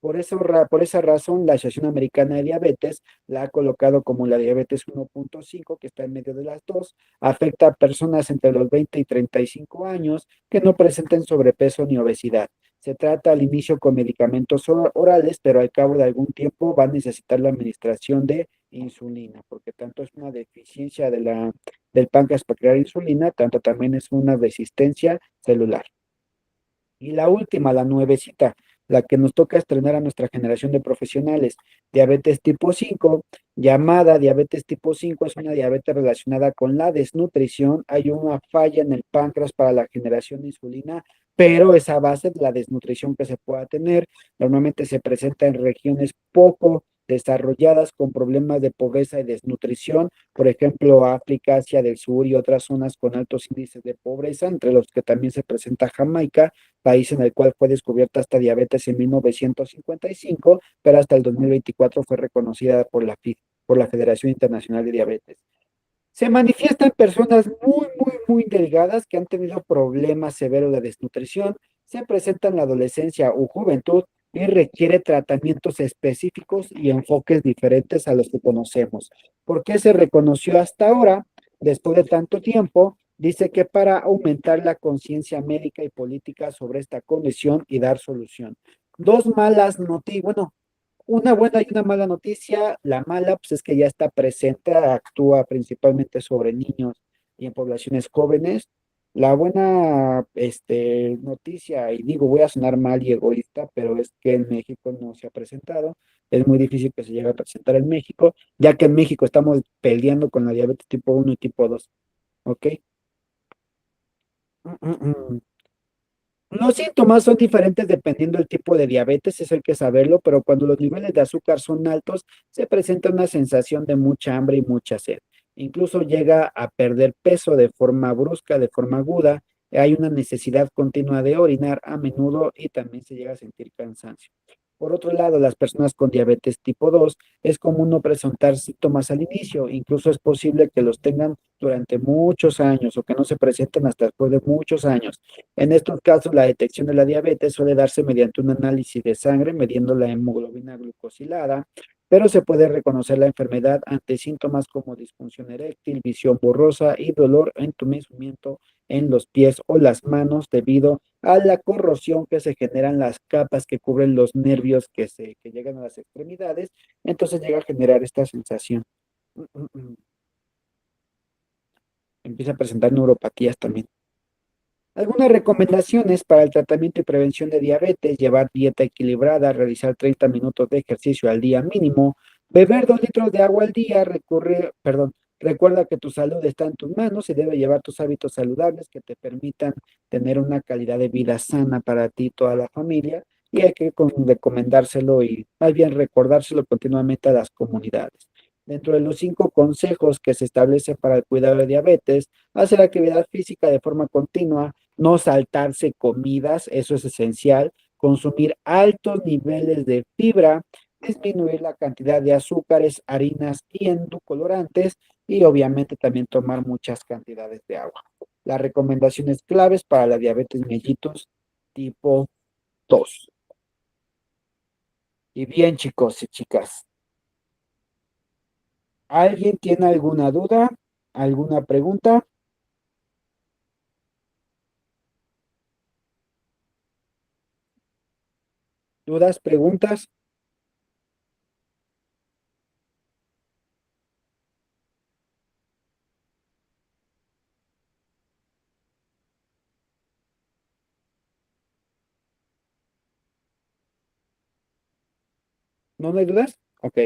Por esa razón, la Asociación Americana de Diabetes la ha colocado como la diabetes 1.5, que está en medio de las dos. Afecta a personas entre los 20 y 35 años que no presenten sobrepeso ni obesidad. Se trata al inicio con medicamentos orales, pero al cabo de algún tiempo va a necesitar la administración de insulina, porque tanto es una deficiencia del páncreas para crear insulina, tanto también es una resistencia celular. Y la última, la nuevecita, la que nos toca estrenar a nuestra generación de profesionales, diabetes tipo 5, llamada diabetes tipo 5, es una diabetes relacionada con la desnutrición. Hay una falla en el páncreas para la generación de insulina, pero esa base de la desnutrición que se pueda tener normalmente se presenta en regiones poco desarrolladas con problemas de pobreza y desnutrición, por ejemplo, África, Asia del Sur y otras zonas con altos índices de pobreza, entre los que también se presenta Jamaica, país en el cual fue descubierta esta diabetes en 1955, pero hasta el 2024 fue reconocida por la Federación Internacional de Diabetes. Se manifiesta en personas muy delgadas que han tenido problemas severos de desnutrición, se presenta en la adolescencia o juventud y requiere tratamientos específicos y enfoques diferentes a los que conocemos. ¿Por qué se reconoció hasta ahora, después de tanto tiempo? Dice que para aumentar la conciencia médica y política sobre esta condición y dar solución. Dos malas noticias, bueno, una buena y una mala noticia. La mala, pues es que ya está presente, actúa principalmente sobre niños y en poblaciones jóvenes. La buena, noticia, y digo, voy a sonar mal y egoísta, pero es que en México no se ha presentado. Es muy difícil que se llegue a presentar en México, ya que en México estamos peleando con la diabetes tipo 1 y tipo 2. ¿Ok? Los síntomas son diferentes dependiendo del tipo de diabetes, eso hay que saberlo, pero cuando los niveles de azúcar son altos, se presenta una sensación de mucha hambre y mucha sed. Incluso llega a perder peso de forma brusca, de forma aguda. Hay una necesidad continua de orinar a menudo y también se llega a sentir cansancio. Por otro lado, las personas con diabetes tipo 2 es común no presentar síntomas al inicio, incluso es posible que los tengan durante muchos años o que no se presenten hasta después de muchos años. En estos casos, la detección de la diabetes suele darse mediante un análisis de sangre midiendo la hemoglobina glucosilada, pero se puede reconocer la enfermedad ante síntomas como disfunción eréctil, visión borrosa y dolor entumecimiento en los pies o las manos debido a la corrosión que se generan las capas que cubren los nervios que llegan a las extremidades. Entonces llega a generar esta sensación. Empieza a presentar neuropatías también. Algunas recomendaciones para el tratamiento y prevención de diabetes: llevar dieta equilibrada, realizar 30 minutos de ejercicio al día mínimo, beber 2 litros de agua al día, recuerda que tu salud está en tus manos y debe llevar tus hábitos saludables que te permitan tener una calidad de vida sana para ti y toda la familia, y hay que recomendárselo y más bien recordárselo continuamente a las comunidades. Dentro de los 5 consejos que se establecen para el cuidado de diabetes: hacer actividad física de forma continua, no saltarse comidas, eso es esencial, consumir altos niveles de fibra, disminuir la cantidad de azúcares, harinas y endulcorantes, y obviamente también tomar muchas cantidades de agua. Las recomendaciones claves para la diabetes mellitus tipo 2. Y bien, chicos y chicas, ¿alguien tiene alguna duda? ¿Alguna pregunta? ¿Dudas? ¿Preguntas? ¿No hay dudas? Ok.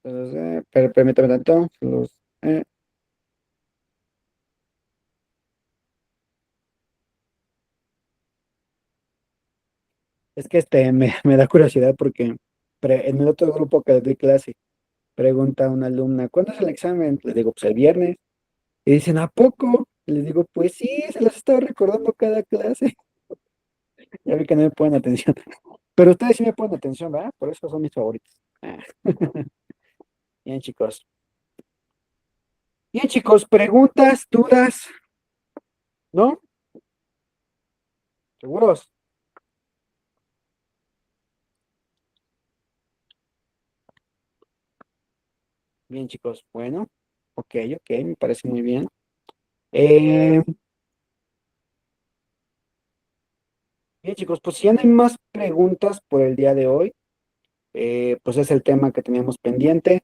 Entonces, permítame tanto. Eh, es que me da curiosidad porque en el otro grupo que les doy clase, pregunta una alumna, ¿cuándo es el examen? Le digo, pues el viernes. Y dicen, ¿a poco? Y les digo, pues sí, se los estaba recordando cada clase. Ya vi que no me ponen atención. Pero ustedes sí me ponen atención, ¿verdad? Por eso son mis favoritos. Ah. Bien, chicos. Bien, chicos, preguntas, dudas, ¿no? ¿Seguros? Bien, chicos. Bueno, ok, me parece muy bien. Eh, bien, chicos, pues si ya no hay más preguntas por el día de hoy, pues es el tema que teníamos pendiente.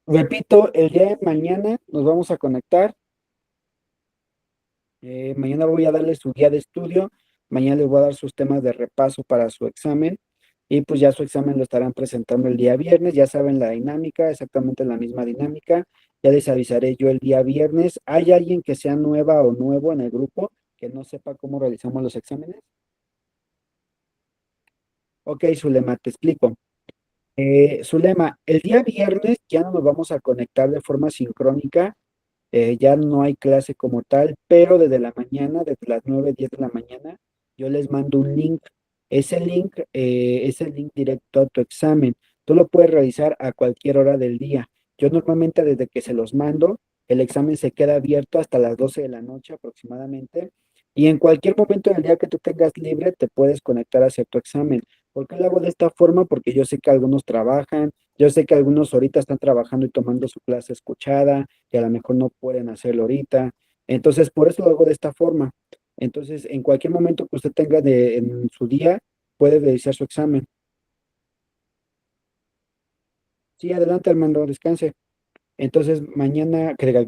Repito, el día de mañana nos vamos a conectar. Mañana voy a darle su guía de estudio. Mañana les voy a dar sus temas de repaso para su examen. Y pues ya su examen lo estarán presentando el día viernes. Ya saben la dinámica, exactamente la misma dinámica. Ya les avisaré yo el día viernes. ¿Hay alguien que sea nueva o nuevo en el grupo que no sepa cómo realizamos los exámenes? Ok, Zulema, te explico. Zulema, el día viernes ya no nos vamos a conectar de forma sincrónica. Ya no hay clase como tal, pero desde la mañana, desde las 9 10 de la mañana, yo les mando un link. Ese link es el link directo a tu examen. Tú lo puedes realizar a cualquier hora del día. Yo normalmente desde que se los mando, el examen se queda abierto hasta las 12 de la noche aproximadamente. Y en cualquier momento del día que tú tengas libre, te puedes conectar a hacer tu examen. ¿Por qué lo hago de esta forma? Porque yo sé que algunos trabajan, yo sé que algunos ahorita están trabajando y tomando su clase escuchada, que a lo mejor no pueden hacerlo ahorita. Entonces, por eso lo hago de esta forma. Entonces, en cualquier momento que usted tenga en su día, puede realizar su examen. Sí, adelante, Armando, descanse. Entonces, mañana, que diga,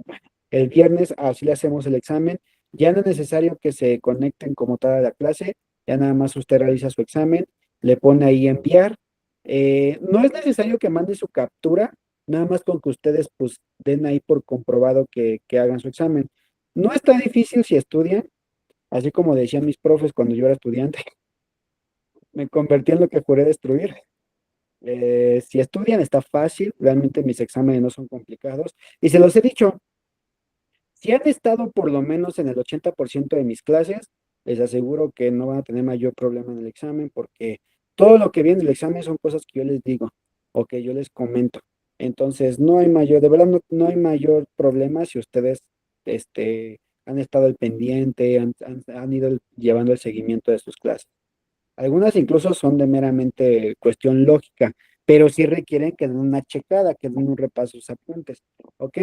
el viernes, así le hacemos el examen. Ya no es necesario que se conecten como tal a la clase, ya nada más usted realiza su examen, le pone ahí enviar. No es necesario que mande su captura, nada más con que ustedes pues den ahí por comprobado que hagan su examen. No está difícil si estudian, así como decían mis profes cuando yo era estudiante, me convertí en lo que juré destruir. Si estudian está fácil, realmente mis exámenes no son complicados. Y se los he dicho, si han estado por lo menos en el 80% de mis clases, les aseguro que no van a tener mayor problema en el examen porque todo lo que viene en el examen son cosas que yo les digo o que yo les comento. Entonces, no hay mayor, de verdad no hay mayor problema si ustedes han estado al pendiente, han ido llevando el seguimiento de sus clases. Algunas incluso son de meramente cuestión lógica, pero sí requieren que den una checada, que den un repaso a sus apuntes, ¿ok?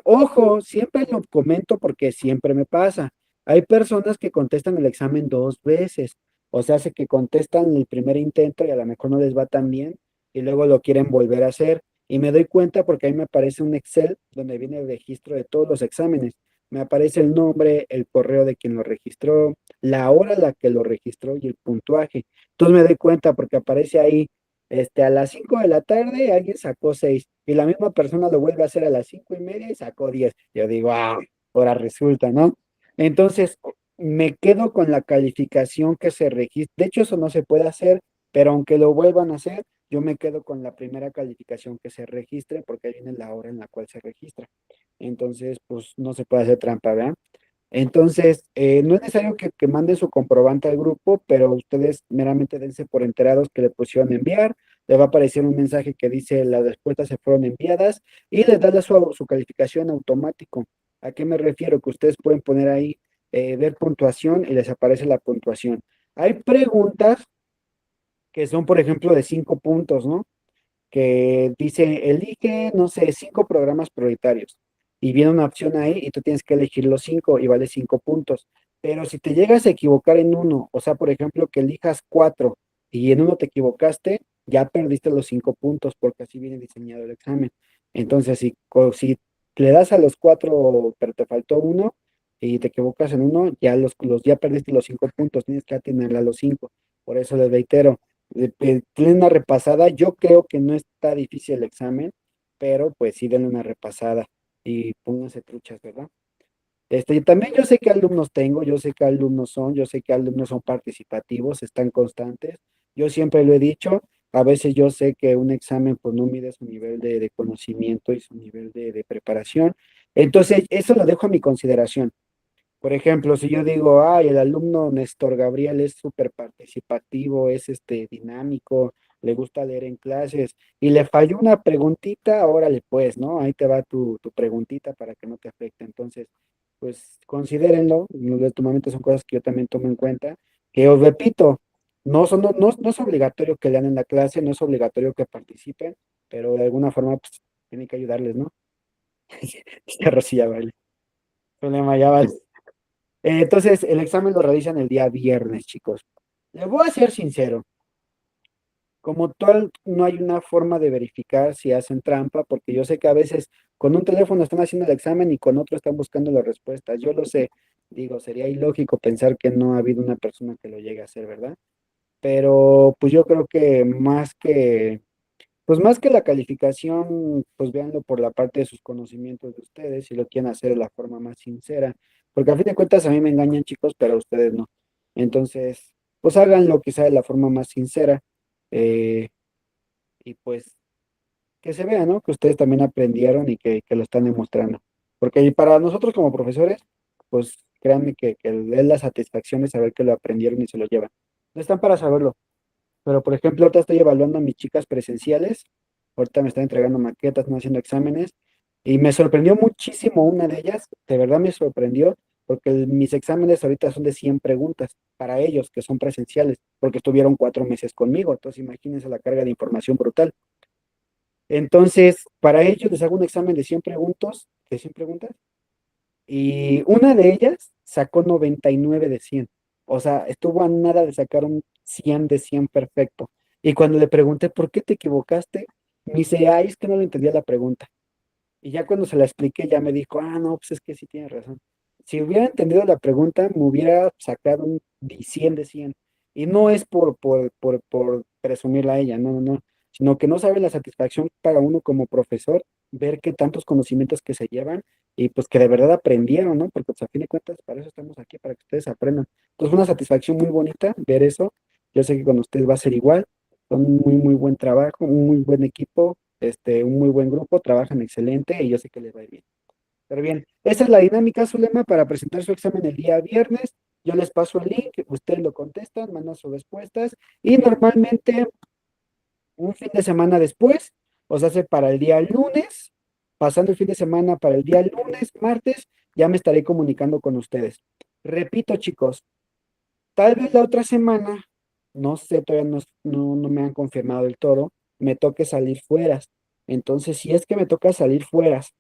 Ojo, siempre lo comento porque siempre me pasa. Hay personas que contestan el examen dos veces, o sea, hace que contestan el primer intento y a lo mejor no les va tan bien y luego lo quieren volver a hacer. Y me doy cuenta porque ahí me aparece un Excel donde viene el registro de todos los exámenes. Me aparece el nombre, el correo de quien lo registró, la hora a la que lo registró y el puntuaje. Entonces me doy cuenta porque aparece ahí a las 5 de la tarde alguien sacó 6 y la misma persona lo vuelve a hacer a las 5:30 y sacó 10. Yo digo, ahora resulta, ¿no? Entonces, me quedo con la calificación que se registra. De hecho, eso no se puede hacer, pero aunque lo vuelvan a hacer, yo me quedo con la primera calificación que se registre porque ahí viene la hora en la cual se registra. Entonces, pues no se puede hacer trampa, ¿verdad? Entonces, no es necesario que manden su comprobante al grupo, pero ustedes meramente dense por enterados que le pusieron enviar, le va a aparecer un mensaje que dice las respuestas se fueron enviadas y les da su calificación automático. ¿A qué me refiero? Que ustedes pueden poner ahí, ver puntuación y les aparece la puntuación. Hay preguntas que son, por ejemplo, de 5 puntos, ¿no? Que dice, elige, no sé, 5 programas prioritarios. Y viene una opción ahí y tú tienes que elegir los 5 y vale 5 puntos. Pero si te llegas a equivocar en uno, o sea, por ejemplo, que elijas 4 y en uno te equivocaste, ya perdiste los 5 puntos porque así viene diseñado el examen. Entonces, si le das a los 4, pero te faltó uno y te equivocas en uno, ya perdiste los 5 puntos, tienes que atinarle a los 5. Por eso les reitero, denle una repasada. Yo creo que no está difícil el examen, pero pues sí denle una repasada y pónganse truchas, ¿verdad? También yo sé que alumnos tengo, yo sé que alumnos son participativos, están constantes. Yo siempre lo he dicho, a veces yo sé que un examen pues no mide su nivel de conocimiento y su nivel de preparación. Entonces, eso lo dejo a mi consideración. Por ejemplo, si yo digo, ay, el alumno Néstor Gabriel es súper participativo, es dinámico, le gusta leer en clases y le falló una preguntita, órale pues, ¿no? Ahí te va tu preguntita para que no te afecte. Entonces, pues considérenlo, de tu momento son cosas que yo también tomo en cuenta, que os repito, no es obligatorio que lean en la clase, no es obligatorio que participen, pero de alguna forma pues tienen que ayudarles, ¿no? Ya Rosilla, vale. Problema, ya vale. Entonces, el examen lo realizan el día viernes, chicos. Les voy a ser sincero, como tal, no hay una forma de verificar si hacen trampa, porque yo sé que a veces con un teléfono están haciendo el examen y con otro están buscando las respuestas. Yo lo sé, digo, sería ilógico pensar que no ha habido una persona que lo llegue a hacer, ¿verdad? Pero pues yo creo que más que la calificación, pues véanlo por la parte de sus conocimientos de ustedes, si lo quieren hacer de la forma más sincera, porque a fin de cuentas a mí me engañan chicos, pero a ustedes no. Entonces, pues háganlo quizá de la forma más sincera eh, y pues que se vea, ¿no? Que ustedes también aprendieron y que lo están demostrando. Porque para nosotros como profesores, pues créanme que es la satisfacción de saber que lo aprendieron y se lo llevan. No están para saberlo. Pero, por ejemplo, ahorita estoy evaluando a mis chicas presenciales. Ahorita me están entregando maquetas, están haciendo exámenes. Y me sorprendió muchísimo una de ellas. De verdad me sorprendió porque mis exámenes ahorita son de 100 preguntas para ellos, que son presenciales, porque estuvieron 4 meses conmigo. Entonces, imagínense la carga de información brutal. Entonces, para ellos les hago un examen de 100 preguntas, y una de ellas sacó 99 de 100. O sea, estuvo a nada de sacar un 100 de 100 perfecto. Y cuando le pregunté por qué te equivocaste, me dice, ay, es que no le entendía la pregunta. Y ya cuando se la expliqué, ya me dijo, ah, no, pues es que sí tienes razón. Si hubiera entendido la pregunta, me hubiera sacado un 100 de 100. Y no es por presumirla a ella, no, no, no. Sino que no sabe la satisfacción para uno como profesor ver que tantos conocimientos que se llevan y pues que de verdad aprendieron, ¿no? Porque pues a fin de cuentas para eso estamos aquí, para que ustedes aprendan. Entonces, una satisfacción muy bonita ver eso. Yo sé que con ustedes va a ser igual. Son un muy, muy buen trabajo, un muy buen equipo, un muy buen grupo, trabajan excelente y yo sé que les va a ir bien. Pero bien, esa es la dinámica, Zulema, para presentar su examen el día viernes. Yo les paso el link, ustedes lo contestan, mandan sus respuestas y normalmente un fin de semana después, o sea, hace para el día lunes, pasando el fin de semana para el día lunes, martes, ya me estaré comunicando con ustedes. Repito, chicos, tal vez la otra semana, no sé, todavía no me han confirmado del todo, me toque salir fueras. Entonces, si es que me toca salir fueras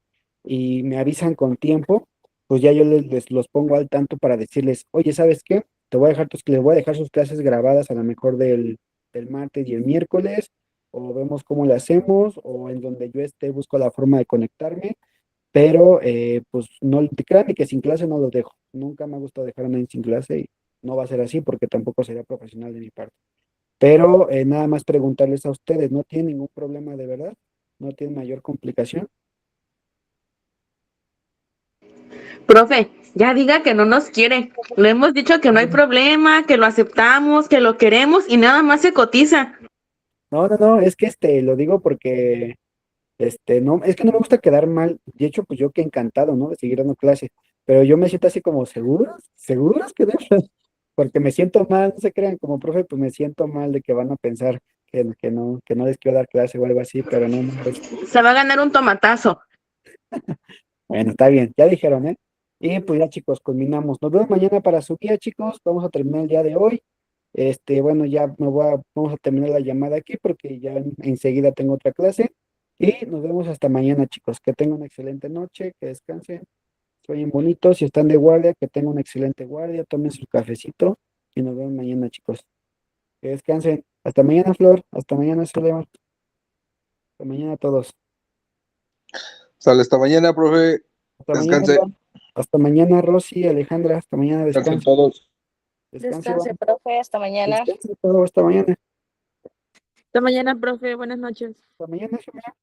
y me avisan con tiempo, pues ya yo les los pongo al tanto para decirles, oye, ¿sabes qué? Les voy a dejar sus clases grabadas a lo mejor del martes y el miércoles, o vemos cómo le hacemos, o en donde yo esté busco la forma de conectarme, pero pues no, créanme que sin clase no los dejo. Nunca me ha gustado dejar a nadie sin clase y no va a ser así porque tampoco sería profesional de mi parte. Pero nada más preguntarles a ustedes, ¿no tienen ningún problema de verdad? ¿No tienen mayor complicación? Profe, ya diga que no nos quiere. Le hemos dicho que no hay problema, que lo aceptamos, que lo queremos y nada más se cotiza. No, no, no, es que lo digo porque no, es que no me gusta quedar mal. De hecho, pues yo que encantado, ¿no? De seguir dando clase. Pero yo me siento así como seguros que porque me siento mal, no se crean, como profe, pues me siento mal de que van a pensar que no les quiero dar clase o algo así, pero no, no, Se va a ganar un tomatazo. bueno, está bien, ya dijeron, ¿eh? Y pues ya chicos, culminamos. Nos vemos mañana para su guía, chicos. Vamos a terminar el día de hoy. Bueno, ya vamos a terminar la llamada aquí porque ya enseguida tengo otra clase. Y nos vemos hasta mañana, chicos. Que tengan una excelente noche, que descansen, sueñen bonitos. Si están de guardia, que tengan una excelente guardia, tomen su cafecito y nos vemos mañana, chicos. Que descansen. Hasta mañana, Flor. Hasta mañana, Zulema. Hasta mañana a todos. Sale, hasta mañana, profe. Hasta mañana, Descanse. Iván. Hasta mañana, Rosy, Alejandra. Hasta mañana, Descansen descansen. todos. Descanse, Descanse, Iván. profe, hasta mañana. Descanse todo. Hasta mañana. Hasta mañana, profe. Buenas noches. Hasta mañana, Xiomara.